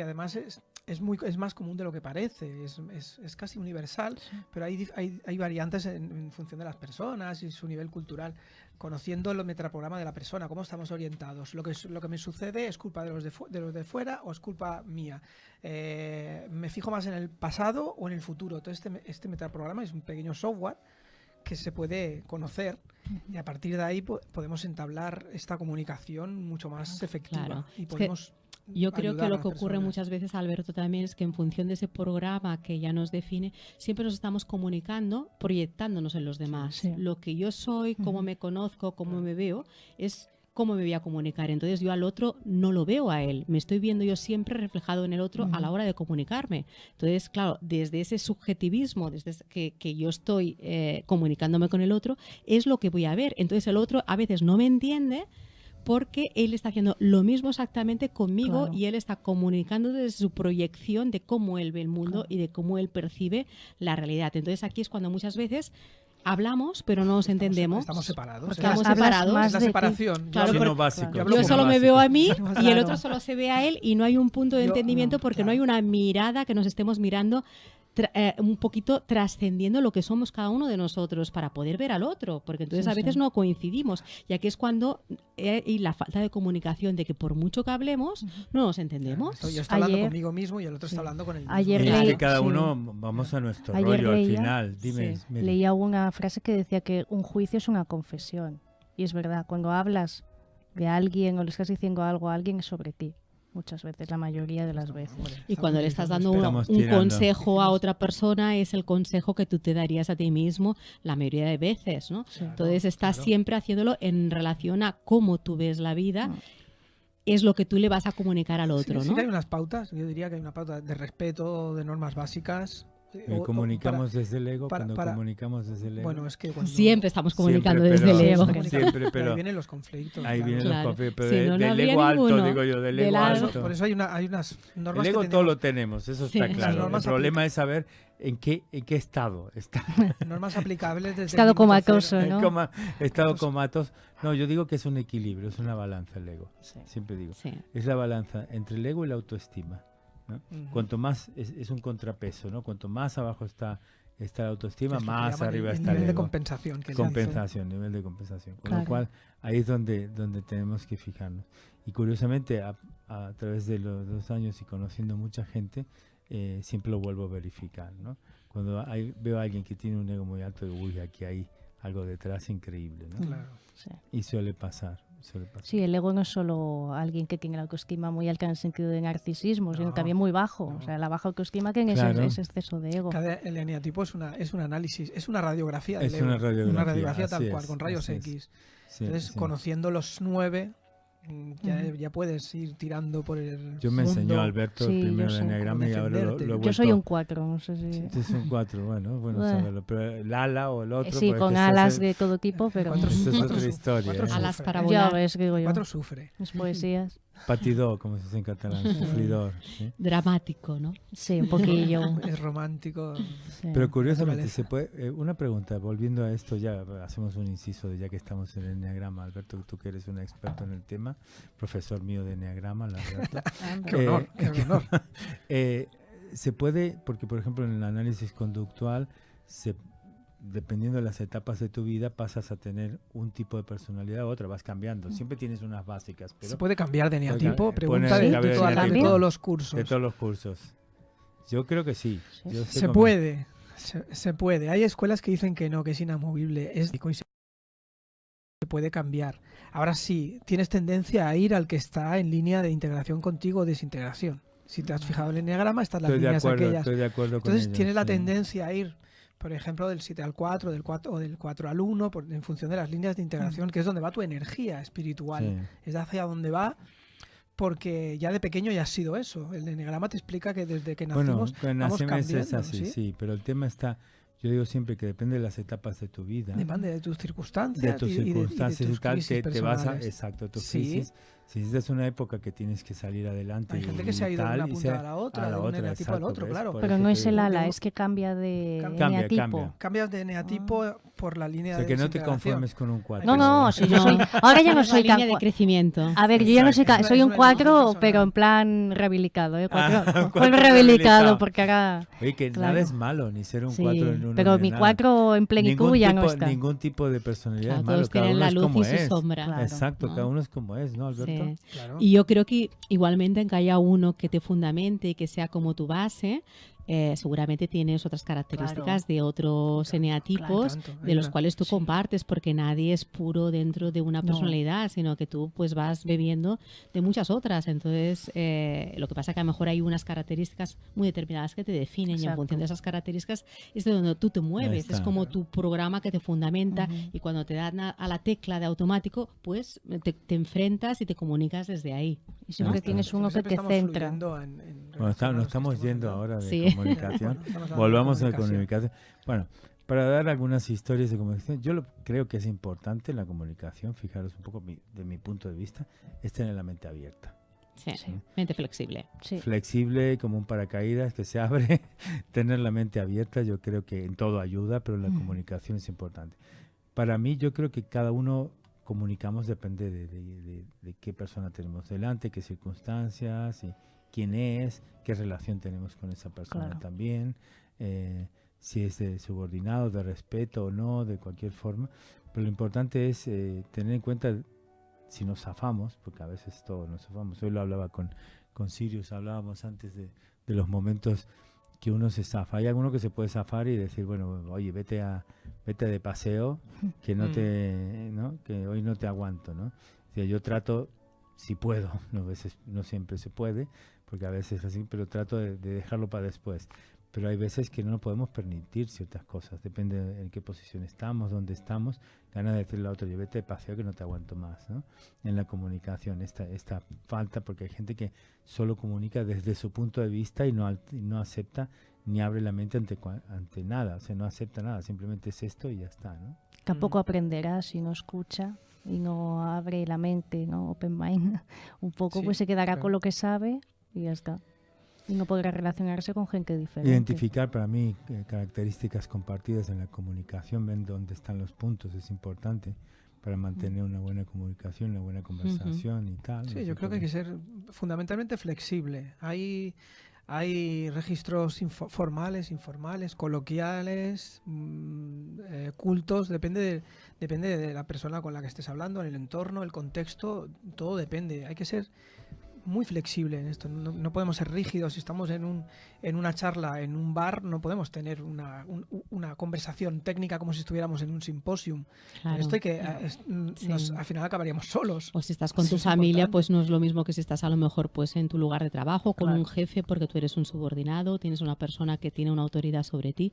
además es más común de lo que parece, es casi universal, pero hay variantes en función de las personas y su nivel cultural. Conociendo el metaprograma de la persona, cómo estamos orientados, lo que me sucede es culpa de los de fuera o es culpa mía. Me fijo más en el pasado o en el futuro. Todo este metaprograma es un pequeño software que se puede conocer y a partir de ahí podemos entablar esta comunicación mucho más efectiva. Claro. Y podemos yo creo que lo que ocurre muchas veces, Alberto, también es que en función de ese programa que ya nos define, siempre nos estamos comunicando, proyectándonos en los demás. Sí. Lo que yo soy, cómo me conozco, cómo me veo, es cómo me voy a comunicar. Entonces yo al otro no lo veo a él, me estoy viendo yo siempre reflejado en el otro a la hora de comunicarme. Entonces, claro, desde ese subjetivismo, desde que yo estoy comunicándome con el otro, es lo que voy a ver. Entonces el otro a veces no me entiende, porque él está haciendo lo mismo exactamente conmigo y él está comunicando desde su proyección de cómo él ve el mundo y de cómo él percibe la realidad. Entonces aquí es cuando muchas veces hablamos, pero no nos entendemos. Estamos separados. Estamos separados. Más la separación. Claro, yo solo me veo a mí y el otro solo se ve a él y no hay un punto de entendimiento porque no hay una mirada que nos estemos mirando un poquito trascendiendo lo que somos cada uno de nosotros para poder ver al otro, porque entonces Sí, a veces sí. no coincidimos, y aquí es cuando y la falta de comunicación, de que por mucho que hablemos no nos entendemos. Yo estoy hablando Ayer- conmigo mismo y el otro está hablando con el mismo. Ayer Y es leí- que cada sí. uno vamos a nuestro Ayer rollo al leía- final. Dime, sí, Mary. Leía una frase que decía que un juicio es una confesión. Y es verdad, cuando hablas de alguien o le estás diciendo algo a alguien es sobre ti. Muchas veces, la mayoría de las veces. Y cuando le estás dando Estamos un tirando. consejo a otra persona, es el consejo que tú te darías a ti mismo la mayoría de veces, ¿no? Sí. Entonces estás claro. siempre haciéndolo en relación a cómo tú ves la vida, es lo que tú le vas a comunicar al otro, Sí, sí ¿no? que hay unas pautas, yo diría que hay una pauta de respeto, de normas básicas. Comunicamos desde el ego, para- cuando para- comunicamos desde el ego. Bueno, es que cuando... Siempre estamos comunicando Siempre, desde el pero- ego. Siempre. Siempre, Ahí pero vienen los conflictos. ahí claro. vienen Claro. los conflictos, pero Si no, no del habría ego alto, ninguno. digo yo, del Del ego alto. alto. Por eso hay unas normas El ego que todo tenemos, lo tenemos, eso Sí. está Las claro. El normas problema es saber en qué estado está. normas aplicables desde Estado el minuto comatoso, cero. ¿no? Estado comatos. No, yo digo que es un equilibrio, es una balanza el ego. Sí. Siempre digo. Sí. Es la balanza entre el ego y la autoestima, ¿no? Ujú. Cuanto más es un contrapeso, ¿no? Cuanto más abajo está la autoestima, Es lo que más llaman arriba el está el nivel de ego. compensación. Que Compensación, nivel de compensación. Con lo Claro. cual, ahí es donde tenemos que fijarnos. Y curiosamente, a través de los 2 años y conociendo mucha gente, siempre lo vuelvo a verificar, ¿no? Cuando veo a alguien que tiene un ego muy alto, digo, uy, aquí hay algo detrás increíble, ¿no? Claro. Sí. Y suele pasar. Sí, el ego no es solo alguien que tiene la autoestima muy alta en el sentido de narcisismo, sino No, también muy bajo. no. O sea, la baja autoestima que Claro. es exceso de ego. El eneatipo es un análisis, es una radiografía del Es una ego. radiografía, Una radiografía así tal cual, es, con rayos así es. X. Sí, Entonces, sí. conociendo los 9, Ujú. ya puedes ir tirando por el Yo me enseñó mundo. Alberto Sí, el primero yo de sé. Enneagrama y ahora lo he Defenderte. vuelto. Yo soy un 4, no sé si... Este es un 4, bueno Bueno. saberlo. Pero el ala o el otro. Sí, porque con ese es alas el- de todo tipo, pero... Cuatro Esa es cuatro otra su- historia, cuatro ¿eh? Alas sufre, para ¿eh? volar. Ya ves, digo yo. 4 sufre. Las poesías. Patidor, como se dice en catalán, sufridor. ¿sí? Dramático, ¿no? Sí, un poquillo. Es romántico. Sí. Pero curiosamente, Naturaleza. se puede, una pregunta, volviendo a esto, ya hacemos un inciso de ya que estamos en el Enneagrama. Alberto, tú que eres un experto en el tema, profesor mío de Enneagrama, la verdad. Qué honor, qué honor. Se puede, porque por ejemplo en el análisis conductual, dependiendo de las etapas de tu vida, pasas a tener un tipo de personalidad u otra, vas cambiando. Siempre tienes unas básicas, pero ¿Se puede cambiar de eneatipo? Pone Pregunta de de, cambiar de todas- de eneatipo. todos los cursos. de todos los cursos. Yo creo que sí. Sí. Yo sé Se cómo- puede, se puede. Hay escuelas que dicen que no, que es inamovible. Es y se puede cambiar. Ahora sí, tienes tendencia a ir al que está en línea de integración contigo o desintegración. Si te has fijado en el enneagrama, están las Estoy de líneas acuerdo, aquellas. estoy de acuerdo con Entonces ello, tienes la sí. tendencia a ir, por ejemplo, del 7 al 4, del 4 o del 4 al 1, en función de las líneas de integración, que es donde va tu energía espiritual. Sí. Es hacia donde va, porque ya de pequeño ya has sido eso. El enneagrama te explica que desde que Bueno, nacimos cuando vamos nacemos es cambiando, así, ¿sí? sí, pero el tema está, yo digo siempre que depende de las etapas de tu vida, Depende de tus circunstancias, de tus y de circunstancias y, tus tal, crisis te vas a, personales. exacto, tu Sí. crisis. Si es una época que tienes que salir adelante Hay gente y que se ha ido de tal, una y punta se- a la otra, a la de un otra, eneatipo al exacto, otro, ¿ves? claro. Por Pero eso no te es el digo. ala, Yo- es que cambia de Cambia, eneatipo. cambia. Cambias de eneatipo por la línea O sea, de que no te desintegración. conformes con un 4. No, no, si yo soy... Ahora ya no Es la soy línea tan... de crecimiento. A ver, yo ya no soy... Exacto. Soy Es un una 4, evolución pero personal. en plan rehabilitado, ¿eh? Ah, Vuelve cuatro rehabilitado, rehabilitado. porque ahora... Oye, que Claro. nada es malo, ni ser un Sí, 4 en uno. pero ni mi nada. 4 en plenitud Ningún ya tipo, no está. Ningún tipo de personalidad Claro, es malo, todos cada tienen uno la es luz como y su es. sombra. Claro. Exacto, ¿no? cada uno es como es, ¿no, Alberto? Sí. Claro. Y yo creo que igualmente en que haya uno que te fundamente y que sea como tu base, seguramente tienes otras características de otros eneatipos Claro, tanto. de Hay los una- cuales tú sí. compartes, porque nadie es puro dentro de una No. personalidad, sino que tú pues vas bebiendo de muchas otras. Entonces, lo que pasa que a lo mejor hay unas características muy determinadas que te definen y en Exacto. función de esas características es de donde tú te mueves, es está. como tu programa que te fundamenta Ujú. y cuando te dan a la tecla de automático, pues te enfrentas y te comunicas desde ahí. Y siempre está. tienes uno que Siempre te estamos centra. fluyendo en Bueno, relación a nos los que estamos yendo hablando. ahora de Sí. comunicación. Bueno, estamos hablando de Volvamos a la comunicación. comunicación. Bueno, para dar algunas historias de comunicación, yo creo que es importante en la comunicación, fijaros un poco de mi punto de vista, es tener la mente abierta. Sí, Sí. mente flexible. Sí. Flexible como un paracaídas que se abre, tener la mente abierta, yo creo que en todo ayuda, pero la comunicación es importante. Para mí, yo creo que cada uno comunicamos, depende de qué persona tenemos delante, qué circunstancias, y quién es, qué relación tenemos con esa persona Claro. también. si es de subordinado, de respeto o no, de cualquier forma. Pero lo importante es tener en cuenta si nos zafamos, porque a veces todos nos zafamos. Hoy lo hablaba con Sirius, hablábamos antes de los momentos que uno se zafa. Hay alguno que se puede zafar y decir, bueno, oye, vete de paseo, que que hoy no te aguanto, ¿no? O sea, yo trato, si puedo, a veces no siempre se puede, porque a veces es así, pero trato de dejarlo para después. Pero hay veces que no nos podemos permitir ciertas cosas, depende en qué posición estamos, dónde estamos, ganas de decirle a otro, vete de paseo que no te aguanto más, ¿no? En la comunicación, esta falta, porque hay gente que solo comunica desde su punto de vista y no acepta ni abre la mente ante nada, o sea, no acepta nada, simplemente es esto y ya está, ¿no? Tampoco aprenderá si no escucha y no abre la mente, ¿no? Open mind, un poco, pues se quedará con lo que sabe y ya está. Y no podrá relacionarse con gente diferente. Identificar para mí características compartidas en la comunicación, ven dónde están los puntos, es importante para mantener una buena comunicación, una buena conversación y tal. Sí, yo creo que hay que ser fundamentalmente flexible. Hay registros formales, informales, coloquiales, cultos, depende de la persona con la que estés hablando, en el entorno, el contexto, todo depende. Hay que ser muy flexible en esto, no podemos ser rígidos. Si estamos en una charla, en un bar, no podemos tener una conversación técnica como si estuviéramos en un simposium. Claro. Esto hay que, al final acabaríamos solos. O si estás con tu familia, pues no es lo mismo que si estás a lo mejor pues en tu lugar de trabajo, con un jefe, porque tú eres un subordinado, tienes una persona que tiene una autoridad sobre ti.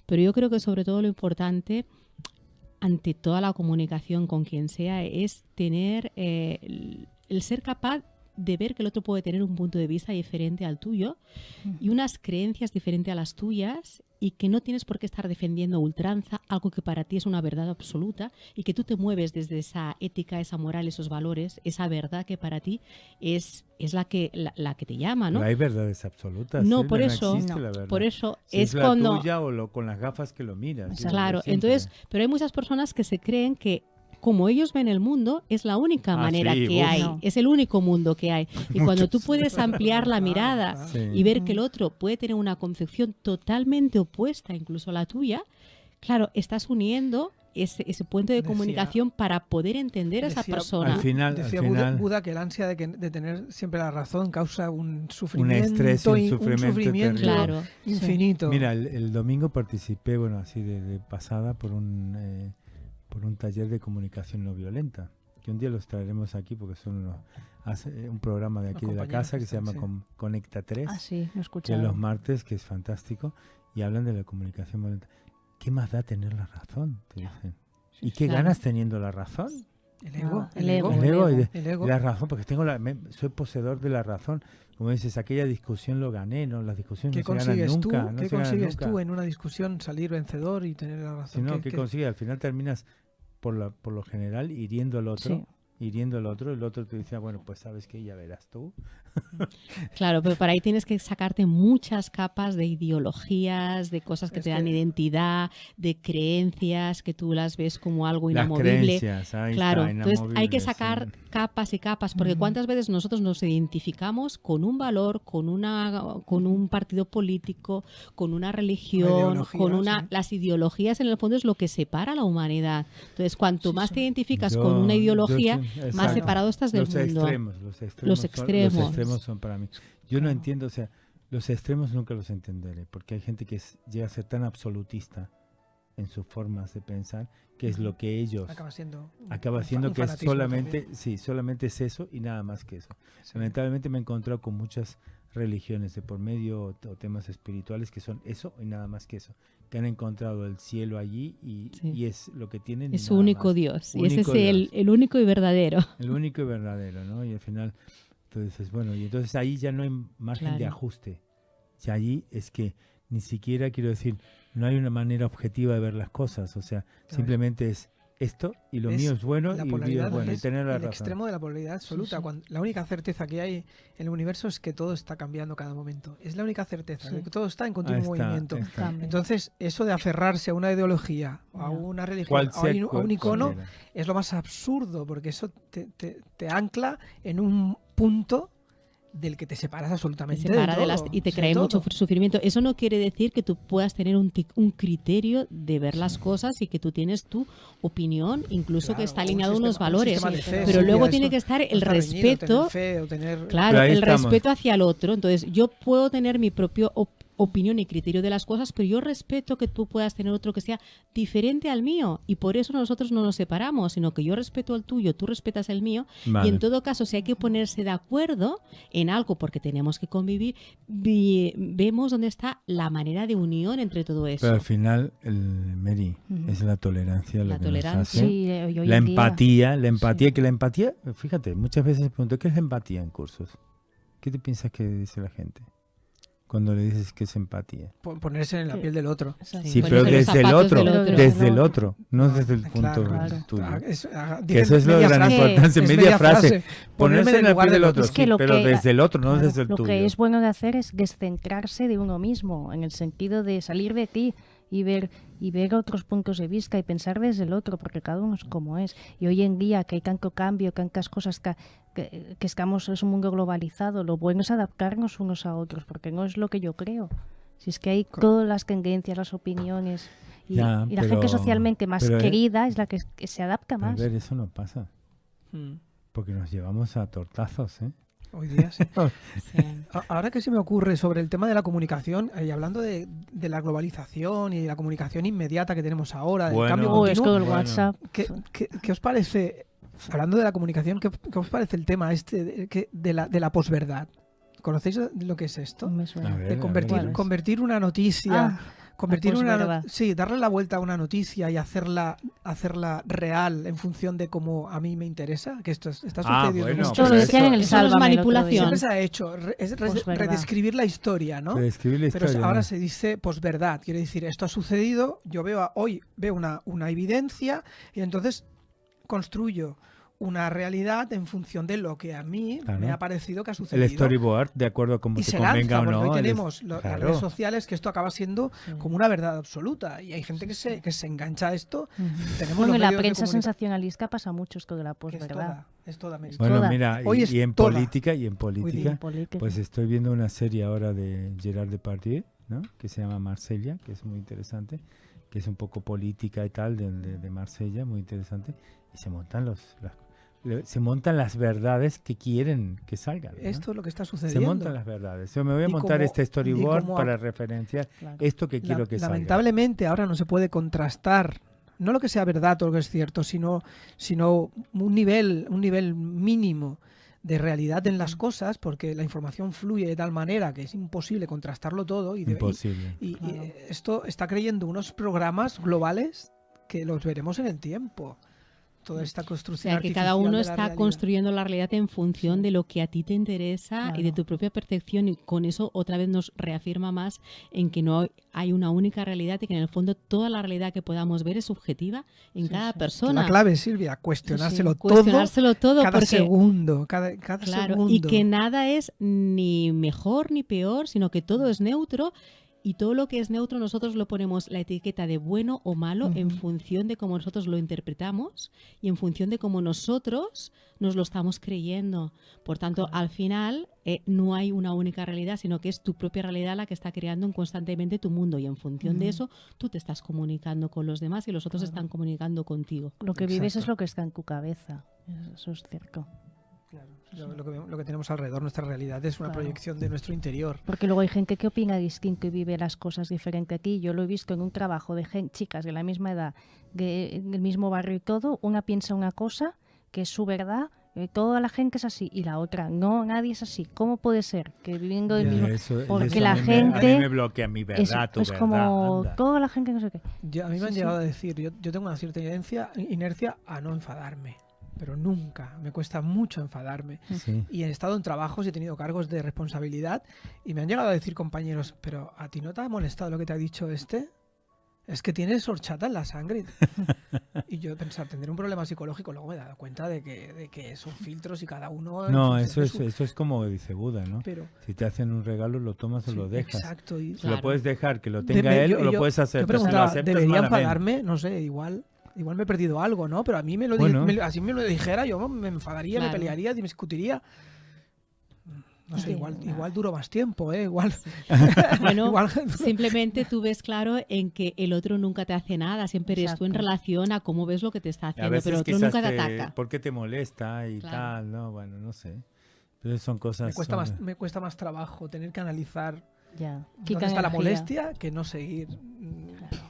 Pero yo creo que sobre todo lo importante ante toda la comunicación con quien sea es tener el ser capaz de ver que el otro puede tener un punto de vista diferente al tuyo y unas creencias diferentes a las tuyas, y que no tienes por qué estar defendiendo a ultranza algo que para ti es una verdad absoluta, y que tú te mueves desde esa ética, esa moral, esos valores, esa verdad que para ti es la que te llama, ¿no? Pero hay verdades absolutas. No, por eso, por eso si es cuando... la tuya o con las gafas que lo miras. Claro, entonces, pero hay muchas personas que se creen que como ellos ven el mundo, es la única manera que hay, es el único mundo que hay. Y cuando tú puedes ampliar la mirada y ver que el otro puede tener una concepción totalmente opuesta incluso a la tuya, claro, estás uniendo ese puente de comunicación para poder entender a esa persona. Al final, Buda que el ansia de tener siempre la razón causa un sufrimiento, un estrés, un sufrimiento claro, infinito. Mira, el domingo participé, así de pasada por un taller de comunicación no violenta, que un día los traeremos aquí porque son un programa de aquí de la casa que se llama Conecta 3, sí, lo he escuchado. que es los martes, que es fantástico, y hablan de la comunicación violenta. ¿Qué más da tener la razón? Te dicen. ¿Y qué ganas teniendo la razón? El ego. El ego. La razón, porque soy poseedor de la razón. Como dices, aquella discusión lo gané, ¿no? Las discusiones no se ganan nunca. ¿Qué consigues tú en una discusión salir vencedor y tener la razón? ¿Qué consigues? Al final terminas por lo general hiriendo al otro. El otro te dice, bueno, pues sabes que ya verás tú. Claro, pero para ahí tienes que sacarte muchas capas de ideologías, de cosas que te dan identidad, de creencias que tú las ves como algo inamovible. Claro, entonces hay que sacar capas y capas, porque cuántas veces nosotros nos identificamos con un valor, con un partido político, con una religión, las ideologías en el fondo es lo que separa a la humanidad. Entonces, cuanto más te identificas con una ideología, más separado estás del mundo. Los extremos son para mí. Yo no entiendo, los extremos nunca los entenderé, porque hay gente que llega a ser tan absolutista en sus formas de pensar, que es lo que ellos acaba siendo que es solamente es eso y nada más que eso. Lamentablemente me he encontrado con muchas religiones de por medio o temas espirituales que son eso y nada más que eso, que han encontrado el cielo allí y es lo que tienen. Es su único Dios, y ese es el único y verdadero. El único y verdadero, ¿no? Y al final, entonces, y entonces ahí ya no hay margen de ajuste. Ya allí es que ni siquiera, quiero decir, no hay una manera objetiva de ver las cosas, simplemente es esto y lo mío es bueno y el mío es bueno, y tener la razón. El extremo de la polaridad absoluta. Cuando la única certeza que hay en el universo es que todo está cambiando cada momento. Es la única certeza, que todo está en continuo movimiento. Entonces, eso de aferrarse a una ideología, a una religión, a un icono, es lo más absurdo, porque eso te ancla en un punto del que te separas absolutamente separa de de todo, y te de trae mucho todo. sufrimiento. Eso no quiere decir que tú puedas tener un criterio de ver las cosas y que tú tienes tu opinión, incluso Claro, que está un alineado a unos sistema- un valores. sistema de fe, Pero Silvia, luego esto tiene que estar no el está reñido, respeto. tener fe o tener... Claro, Pero ahí el estamos. respeto hacia el otro. Entonces, yo puedo tener mi propia opinión y criterio de las cosas, pero yo respeto que tú puedas tener otro que sea diferente al mío. Y por eso nosotros no nos separamos, sino que yo respeto el tuyo, tú respetas el mío. Vale. Y en todo caso, si hay que ponerse de acuerdo en algo porque tenemos que convivir, vemos dónde está la manera de unión entre todo eso. Pero al final, Mary, es la tolerancia lo La que tolerancia. nos hace. Sí, hoy La en día. empatía, Sí. que la empatía, fíjate, muchas veces me pregunto, ¿qué es la empatía en cursos? ¿Qué te piensas que dice la gente cuando le dices que es empatía? Ponerse en la piel del otro. Exacto. Sí, ponerse pero en los desde el zapatos otro, del otro. desde el otro, no desde el punto Claro, claro. tuyo. Ah, Que dicen eso es lo de media gran frase, importancia, es media frase. Ponerme Ponerse en en el la lugar piel del del otro, otro. Es que sí, lo pero que- desde el otro, no Claro, desde el lo tuyo. que es bueno de hacer es descentrarse de uno mismo, en el sentido de salir de ti y ver otros puntos de vista y pensar desde el otro, porque cada uno es como es. Y hoy en día que hay tanto cambio, tantas cosas que estamos, es un mundo globalizado, lo bueno es adaptarnos unos a otros, porque no es lo que yo creo. Si es que hay todas las tendencias, las opiniones, y Ya, la pero- gente socialmente más pero, querida es la que se adapta Pero, a más. ver, eso no pasa, Mm, porque nos llevamos a tortazos, ¿eh? Hoy día sí. Sí. Ahora que se me ocurre sobre el tema de la comunicación, y hablando de la globalización y de la comunicación inmediata que tenemos ahora, del Bueno. cambio Oh, es continuo, todo el Bueno. WhatsApp. ¿qué os parece, hablando de la comunicación, qué os parece el tema de la posverdad? ¿Conocéis lo que es esto? Me suena. A ver, De convertir, ¿cuál es? convertir una noticia, convertir posverdad. sí, darle la vuelta a una noticia y hacerla real en función de cómo a mí me interesa, que esto está sucediendo. bueno, Esto pero lo decían en el eso no es Sálvame el otro día. manipulación. Siempre se ha hecho, Posverdad. redescribir la historia, ¿no? Redescribir la Pero historia, ahora ¿no? se dice posverdad, quiere decir, esto ha sucedido, yo hoy veo una evidencia y entonces construyo una realidad en función de lo que a mí Claro. me ha parecido que ha sucedido. El storyboard, de acuerdo a cómo Y te se convenga lanza, o porque no. hoy el tenemos las claro. redes sociales que esto acaba siendo como una verdad absoluta y hay gente que se engancha a esto. Tenemos Bueno, los en la medios de prensa comunicación, sensacionalista pasa mucho esto de la que posverdad. es toda América. Bueno, toda. mira, Hoy es y en toda. política, día. Política. pues estoy viendo una serie ahora de Gerard Depardieu, ¿no? Que se llama Marsella, que es muy interesante, que es un poco política y tal de Marsella, muy interesante, y se montan se montan las verdades que quieren que salgan, ¿no? Esto es lo que está Se sucediendo. montan las verdades. Yo me voy a Y montar como- este storyboard y como para referenciar Claro. esto que quiero que salga. Lamentablemente ahora no se puede contrastar, no lo que sea verdad o lo que es cierto, sino un nivel mínimo de realidad en las cosas, porque la información fluye de tal manera que es imposible contrastarlo todo Imposible. y Claro. esto está creyendo unos programas globales que los veremos en el tiempo. Toda esta O construcción sea, que cada artificial uno de la está realidad. construyendo la realidad en función Sí. de lo que a ti te interesa y de Claro. tu propia percepción, y con eso otra vez nos reafirma más en que no hay una única realidad y que en el fondo toda la realidad que podamos ver es subjetiva en Sí, cada sí. persona. La clave, Silvia, cuestionárselo todo Cuestionárselo todo, cada porque segundo, cada claro, segundo. y que nada es ni mejor ni peor, sino que todo es neutro. Y todo lo que es neutro nosotros lo ponemos la etiqueta de bueno o malo en Ujú. función de cómo nosotros lo interpretamos y en función de cómo nosotros nos lo estamos creyendo. Por tanto, al final no hay una única realidad, sino que es tu propia realidad la que está creando constantemente tu mundo, y en función de eso tú te estás comunicando con los demás y los otros están comunicando contigo. Lo que vives es Exacto. lo que está en tu cabeza. Eso es cierto. Claro, lo que tenemos alrededor, nuestra realidad, es una Claro. proyección de nuestro interior. Porque luego hay gente que opina distinto y vive las cosas diferente a ti. Yo lo he visto en un trabajo de chicas de la misma edad, del mismo barrio y todo. Una piensa una cosa que es su verdad, toda la gente es así, y la otra, no, nadie es así. ¿Cómo puede ser que viviendo del Ya, mismo... eso- porque eso la a mí gente a mí me bloquea mi verdad, tu es verdad. como anda. toda la gente no sé qué. A mí me han Sí, llegado sí. a decir, yo tengo una cierta inercia a no enfadarme, pero nunca, me cuesta mucho enfadarme. Sí. Y he estado en trabajos y he tenido cargos de responsabilidad y me han llegado a decir compañeros, pero ¿a ti no te ha molestado lo que te ha dicho este? Es que tienes horchata en la sangre. Y yo pensar, tendré un problema psicológico, luego me he dado cuenta de que son filtros y cada uno... en No, función eso de es, su- eso es como dice Buda, ¿no? Pero, Si te hacen un regalo, lo tomas o sí, lo dejas. exacto. Y, Se lo Claro. puedes dejar que lo De- tenga me- él yo- o lo yo- puedes yo hacer. Pero si lo preguntaba, aceptas ¿debería malamente. enfadarme? No sé, igual me he perdido algo, ¿no? Pero a mí Bueno. así me lo dijera, yo me enfadaría, Claro. me pelearía, discutiría. No sé, igual Nada. duro más tiempo, igual. Bueno, igual- simplemente tú ves claro en que el otro nunca te hace nada, siempre eres tú en Exacto. relación a cómo ves lo que te está A haciendo, veces pero el otro quizás nunca te ataca. ¿por qué te molesta y Claro. tal? No, bueno, no sé. Pero son cosas... me cuesta más trabajo tener que analizar Ya. dónde está la energía. molestia que no seguir.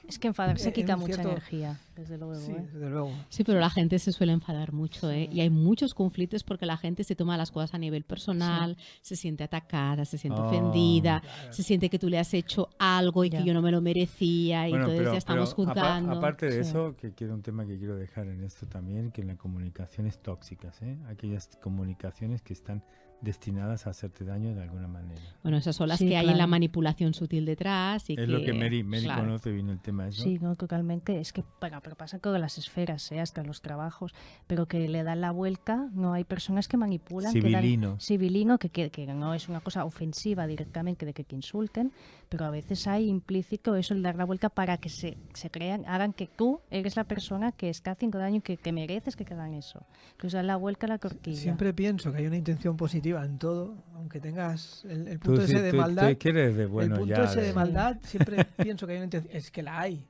Es que enfadarse en quita un mucha cierto- energía, desde luego. Sí, ¿eh? desde luego. Sí, pero la gente se suele enfadar mucho, ¿eh? Y hay muchos conflictos porque la gente se toma las cosas a nivel personal, se siente atacada, se siente Oh. ofendida, Claro. se siente que tú le has hecho algo y Ya. que yo no me lo merecía y Bueno, entonces pero, ya estamos pero juzgando. aparte de Sí. eso, que quiero un tema que quiero dejar en esto también, que en la comunicación es tóxicas, ¿eh? Aquellas comunicaciones que están destinadas a hacerte daño de alguna manera. Bueno, esas son las Sí, que hay en la claro. manipulación sutil detrás. Y Es lo que Mary claro. conoce bien el tema. ¿Eso? Sí, no, totalmente. Es que pero pasa con las esferas, hasta los trabajos, pero que le dan la vuelta. No hay personas que manipulan. Civilino. Civilino, que no es una cosa ofensiva directamente de que te insulten, pero a veces hay implícito eso, el dar la vuelta para que se crean, hagan que tú eres la persona que está haciendo daño y que mereces que hagan eso. Que os dan la vuelta a la tortilla. Siempre pienso que hay una intención positiva en todo, aunque tengas el Tú, punto sí, ese de tú maldad. quieres de bueno el punto ya. ese de maldad, siempre pienso que hay una intención. Es que la hay.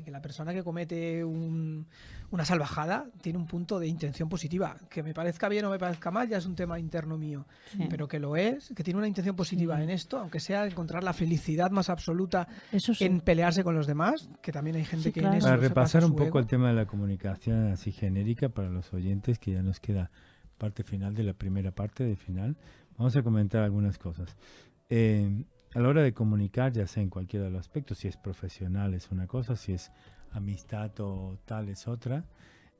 Que la persona que comete una salvajada tiene un punto de intención positiva. Que me parezca bien o me parezca mal ya es un tema interno mío. Sí. Pero que lo es, que tiene una intención positiva en esto, aunque sea encontrar la felicidad más absoluta Eso sí. en pelearse con los demás, que también hay gente Sí, que claro. en eso Para se repasar pasa un su poco ego. el tema de la comunicación así genérica para los oyentes, que ya nos queda parte final de la primera parte de final, vamos a comentar algunas cosas. A la hora de comunicar, ya sea en cualquiera de los aspectos, si es profesional es una cosa, si es amistad o tal es otra,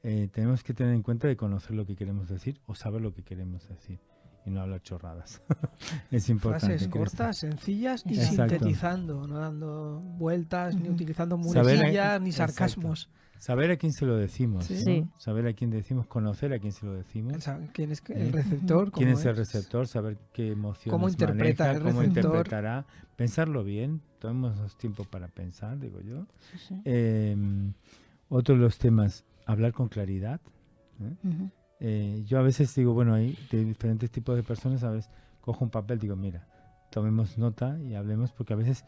tenemos que tener en cuenta de conocer lo que queremos decir o saber lo que queremos decir y no hablar chorradas. Es importante. Frases que cortas, sencillas y Exacto. sintetizando, no dando vueltas, ni utilizando Saber- muletillas, ni Exacto. sarcasmos. Saber a quién se lo decimos, Sí. ¿no? Sí. Saber a quién decimos, conocer a quién se lo decimos. ¿Quién es el receptor? ¿Quién ¿Cómo es el receptor? Saber qué emociones ¿Cómo interpreta maneja, el cómo receptor? interpretará. Pensarlo bien. Tomemos tiempo para pensar, digo yo. Sí, sí. Otro de los temas, hablar con claridad. ¿eh? Ujú. Yo a veces digo, bueno, hay de diferentes tipos de personas, a veces cojo un papel, digo, mira, tomemos nota y hablemos, porque a veces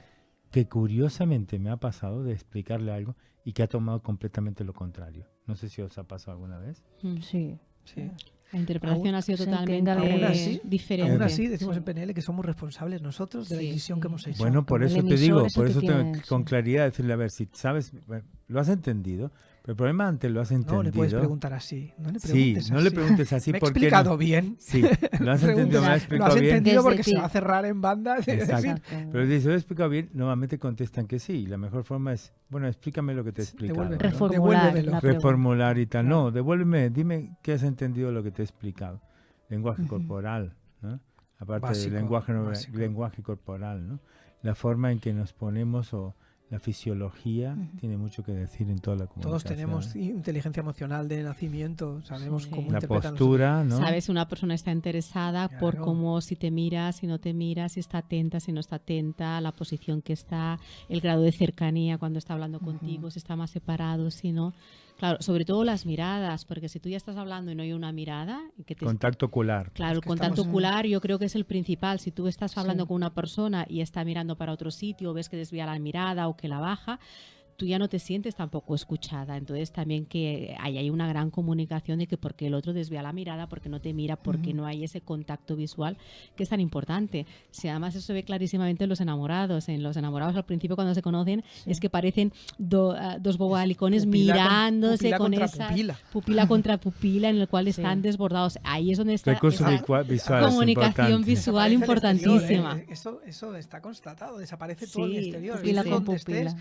que curiosamente me ha pasado de explicarle algo y que ha tomado completamente lo contrario. No sé si os ha pasado alguna vez. Mm. Sí. Sí. La interpretación Aún ha sido se totalmente entiende aún así- diferente. Aún así, decimos Sí. en PNL que somos responsables nosotros de la Sí. decisión que hemos hecho. Bueno, por como el eso te emisor digo, es el por que eso tiene, con sí. claridad decirle, a ver, si sabes, bueno, lo has entendido, pero el problema antes lo has entendido. No le puedes preguntar así. No le Sí, preguntes no le así. preguntes así ¿Me he porque explicado no. bien? Sí, lo has entendido, me Lo has has explicado bien. entendido Desde porque se ti. va a cerrar en banda. Es Exacto. decir, Exacto. Pero si lo he explicado bien, normalmente contestan que sí. Y la mejor forma es, bueno, explícame lo que te he explicado. devuélvemelo. ¿no? Reformular Devuélvemelo. la pregunta. Reformular y tal. Claro. No, devuélveme, dime qué has entendido lo que te he explicado. Lenguaje Ujú. corporal, ¿no? Aparte Básico, del básico. lenguaje corporal, ¿no? La forma en que nos ponemos o la fisiología Ujú. tiene mucho que decir en toda la comunicación. Todos tenemos inteligencia emocional de nacimiento, sabemos Sí. cómo la interpretan los postura, ¿no? Sabes si una persona está interesada por Claro. cómo, si te mira, si no te mira, si está atenta, si no está atenta, la posición que está, el grado de cercanía cuando está hablando contigo, si está más separado, si no. Claro, sobre todo las miradas, porque si tú ya estás hablando y no hay una mirada, y que te Contacto ocular. Claro, Es el que contacto estamos- ocular yo creo que es el principal. Si tú estás hablando Sí. con una persona y está mirando para otro sitio, o ves que desvía la mirada o que la baja, tú ya no te sientes tampoco escuchada. Entonces también que hay una gran comunicación de que porque el otro desvía la mirada, porque no te mira, porque no hay ese contacto visual que es tan importante. Si además eso se ve clarísimamente en los enamorados. En los enamorados al principio cuando se conocen es que parecen dos bobalicones mirándose pupila con contra esa pupila. contra pupila en el cual Sí. están desbordados. Ahí es donde está Recurso esa visual es comunicación importante. visual Desaparece el importantísima. exterior, eso está constatado, desaparece todo el Sí, exterior. pupila Estés con donde estés,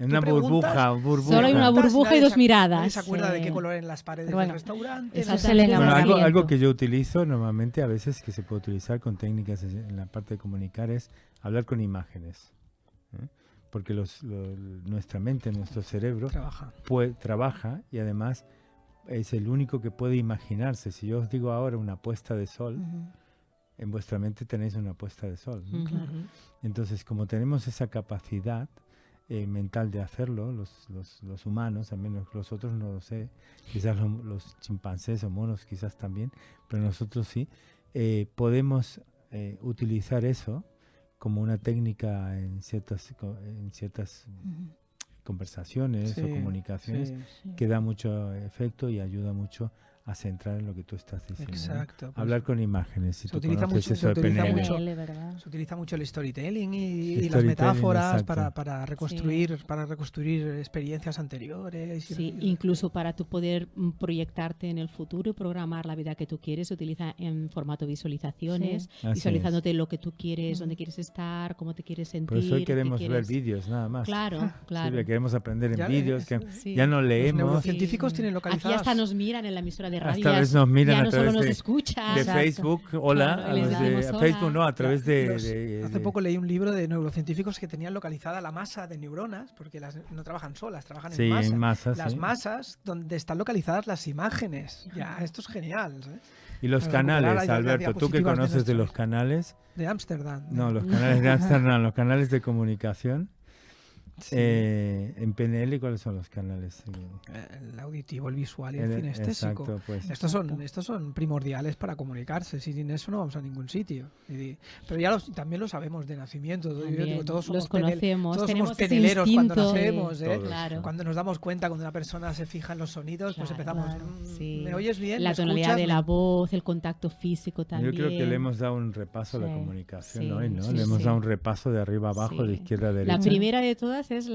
En una burbuja. Solo hay una burbuja y dos Nadie miradas. se acuerda de Sí. qué color en las paredes Bueno, del restaurante. eso no es sé el qué. Bueno, enamoramiento. algo que yo utilizo normalmente a veces que se puede utilizar con técnicas en la parte de comunicar es hablar con imágenes. ¿eh? Porque nuestra mente, nuestro cerebro trabaja y además es el único que puede imaginarse. Si yo os digo ahora una puesta de sol, Ujú. en vuestra mente tenéis una puesta de sol. ¿no? Ujú. Ujú. Entonces, como tenemos esa capacidad mental de hacerlo, los humanos, al menos los otros no lo sé, quizás los chimpancés o monos quizás también, pero nosotros sí, podemos utilizar eso como una técnica en ciertas conversaciones o comunicaciones que da mucho efecto y ayuda mucho a centrar en lo que tú estás diciendo. Exacto. Pues, hablar con imágenes. Si se utiliza mucho el storytelling y las metáforas para reconstruir experiencias anteriores. Sí, incluso para tú poder proyectarte en el futuro y programar la vida que tú quieres, se utiliza en formato visualizaciones, visualizándote lo que tú quieres, dónde quieres estar, cómo te quieres sentir. Por eso hoy queremos ver vídeos nada más. Claro, claro. Silvia, queremos aprender en vídeos, ya no leemos. Los neurocientíficos tienen localizadas. Aquí hasta nos miran en la emisora de radio. Hasta vez nos miran ya a no través solo nos escuchan. de Facebook, hola, claro, Facebook no, a través hace poco leí un libro de neurocientíficos que tenían localizada la masa de neuronas, porque no trabajan solas, trabajan en masa. Las masas donde están localizadas las imágenes. Ya, esto es genial. Y los canales, Alberto, tú que conoces de los canales. De Ámsterdam. No, los canales de Ámsterdam, los canales de comunicación. Sí. En PNL, ¿cuáles son los canales? El auditivo, el visual y el cinestésico. Exacto, pues. Estos son primordiales para comunicarse. Sin eso no vamos a ningún sitio. Pero ya también lo sabemos de nacimiento. Todos somos los conocemos. Todos tenemos somos peneleros cuando nacemos. Claro. Cuando nos damos cuenta, cuando una persona se fija en los sonidos, pues empezamos. ¿Me oyes bien? La tonalidad de la voz, el contacto físico también. Yo creo que le hemos dado un repaso a la comunicación hoy, ¿no? Le hemos dado un repaso de arriba abajo, de izquierda a derecha. La primera de todas es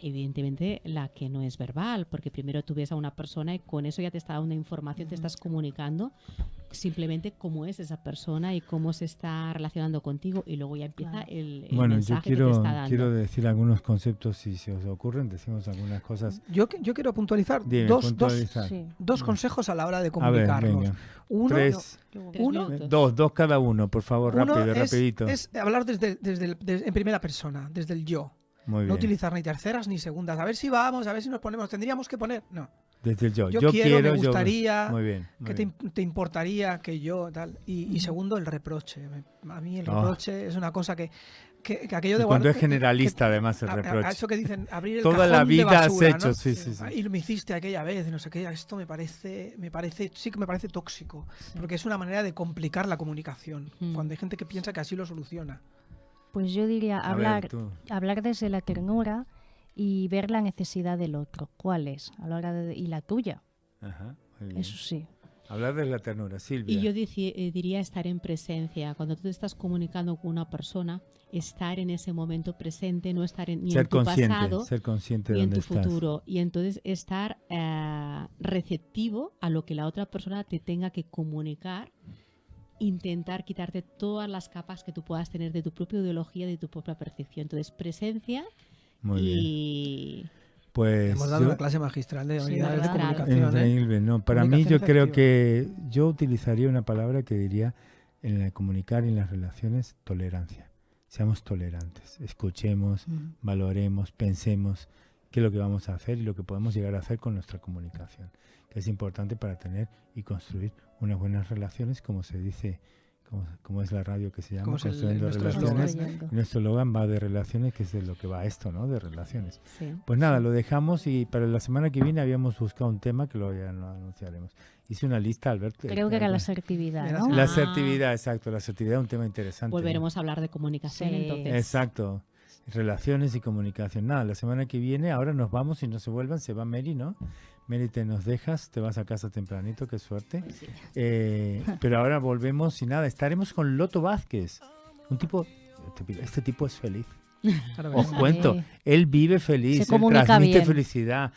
evidentemente la que no es verbal, porque primero tú ves a una persona y con eso ya te está dando una información, te estás comunicando simplemente cómo es esa persona y cómo se está relacionando contigo, y luego ya empieza el mensaje que te está dando. Quiero decir algunos conceptos, si se os ocurren, decimos algunas cosas. Yo quiero puntualizar dos consejos a la hora de comunicarnos. Dos cada uno, por favor, rapidito. Es hablar en primera persona, desde el yo. Muy bien. No utilizar ni terceras ni segundas. A ver si vamos, a ver si nos ponemos. Tendríamos que poner. No. Desde el yo. Yo quiero, me gustaría. Muy bien. ¿Qué te importaría que yo tal? Y segundo, el reproche. A mí el reproche es una cosa que aquello de cuando es generalista, además, el reproche. A eso que dicen, abrir el toda cajón la vida de basura, has hecho, ¿no? sí. Y me hiciste aquella vez, no sé qué. Esto me parece tóxico, porque es una manera de complicar la comunicación. Cuando hay gente que piensa que así lo soluciona. Pues yo diría hablar desde la ternura y ver la necesidad del otro. ¿Cuál es? Y la tuya. Ajá, muy bien. Eso sí. Hablar de la ternura, Silvia. Y yo diría estar en presencia. Cuando tú te estás comunicando con una persona, estar en ese momento presente, no estar ni en tu pasado ser consciente ni de en tu estás. futuro. Y entonces estar receptivo a lo que la otra persona te tenga que comunicar. Intentar quitarte todas las capas que tú puedas tener de tu propia ideología, de tu propia percepción. Entonces, presencia. Muy bien. Pues hemos dado una clase magistral de habilidades de comunicación. Increíble, ¿no? Para mí yo creo que yo utilizaría una palabra que diría en el comunicar y en las relaciones, tolerancia. Seamos tolerantes, escuchemos, valoremos, pensemos qué es lo que vamos a hacer y lo que podemos llegar a hacer con nuestra comunicación, que es importante para tener y construir unas buenas relaciones, como se dice, como es la radio que se llama, Construyendo Relaciones. Nuestro eslogan va de relaciones, que es de lo que va esto, ¿no? De relaciones. Sí. Pues nada, lo dejamos y para la semana que viene habíamos buscado un tema que ya lo anunciaremos. Hice una lista, Alberto. Creo que era la asertividad, ¿no? La asertividad, exacto. La asertividad es un tema interesante. Volveremos a hablar de comunicación, entonces. Exacto. Relaciones y comunicación. Nada, la semana que viene, ahora nos vamos y no se vuelvan, se va Mary, ¿no? Mary, te nos dejas, te vas a casa tempranito, qué suerte. Pues sí. Pero ahora volvemos y nada, estaremos con Loto Vázquez. Un tipo, este tipo es feliz. Os cuento, él vive feliz, él transmite bien. Felicidad.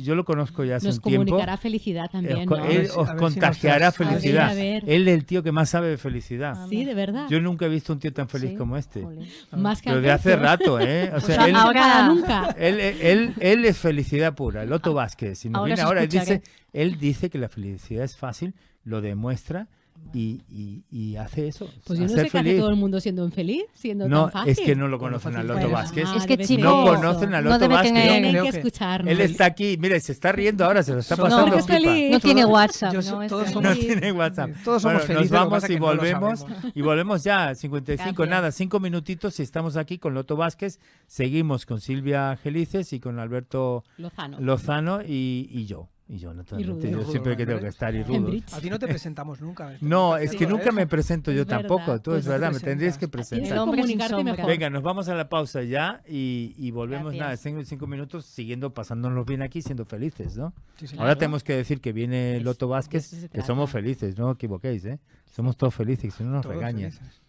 Yo lo conozco ya hace un tiempo. Nos comunicará felicidad también, ¿no? Él os contagiará felicidad. A ver. Él es el tío que más sabe de felicidad. Sí, de verdad. Yo nunca he visto un tío tan feliz como este. Más que pero de hace rato, ¿eh? O sea, él, ahora nunca. Él es felicidad pura, Loto Vázquez. Si nos viene ahora, él dice que la felicidad es fácil, lo demuestra. Y hace eso. Pues yo no sé qué hace todo el mundo siendo infeliz, siendo tan fácil. Es que no lo conocen a Loto Vázquez. Es que chicos, no conocen a Loto Vázquez. Tienen que escucharnos. Él está aquí, mire, se está riendo ahora, se lo está pasando pipa. No tiene WhatsApp. No tiene WhatsApp. Todos somos felices. Nos vamos y volvemos. Y volvemos ya, 55, nada, 5 minutitos y estamos aquí con Loto Vázquez. Seguimos con Silvia Gelices y con Alberto Lozano y yo. Y yo, Y naturalmente, rudo. yo siempre que tengo que estar y rudo. Cambridge. A ti no te presentamos nunca. No, es que Hacerlo, nunca ¿eh? me presento yo Es verdad, tampoco. Tú, es pues verdad, te me tendrías que presentas. Tienes presentar. que hombre sin comunicarte sombra. mejor. Venga, nos vamos a la pausa ya y volvemos, Gracias. nada, en 5 minutos siguiendo pasándonos bien aquí, siendo felices, ¿no? Sí, señor. Ahora Claro. tenemos que decir que viene Es- Loto de Vázquez, eso se que somos trata. felices, no os equivoquéis, ¿eh? Somos todos felices, si no nos Todos regañan. felices.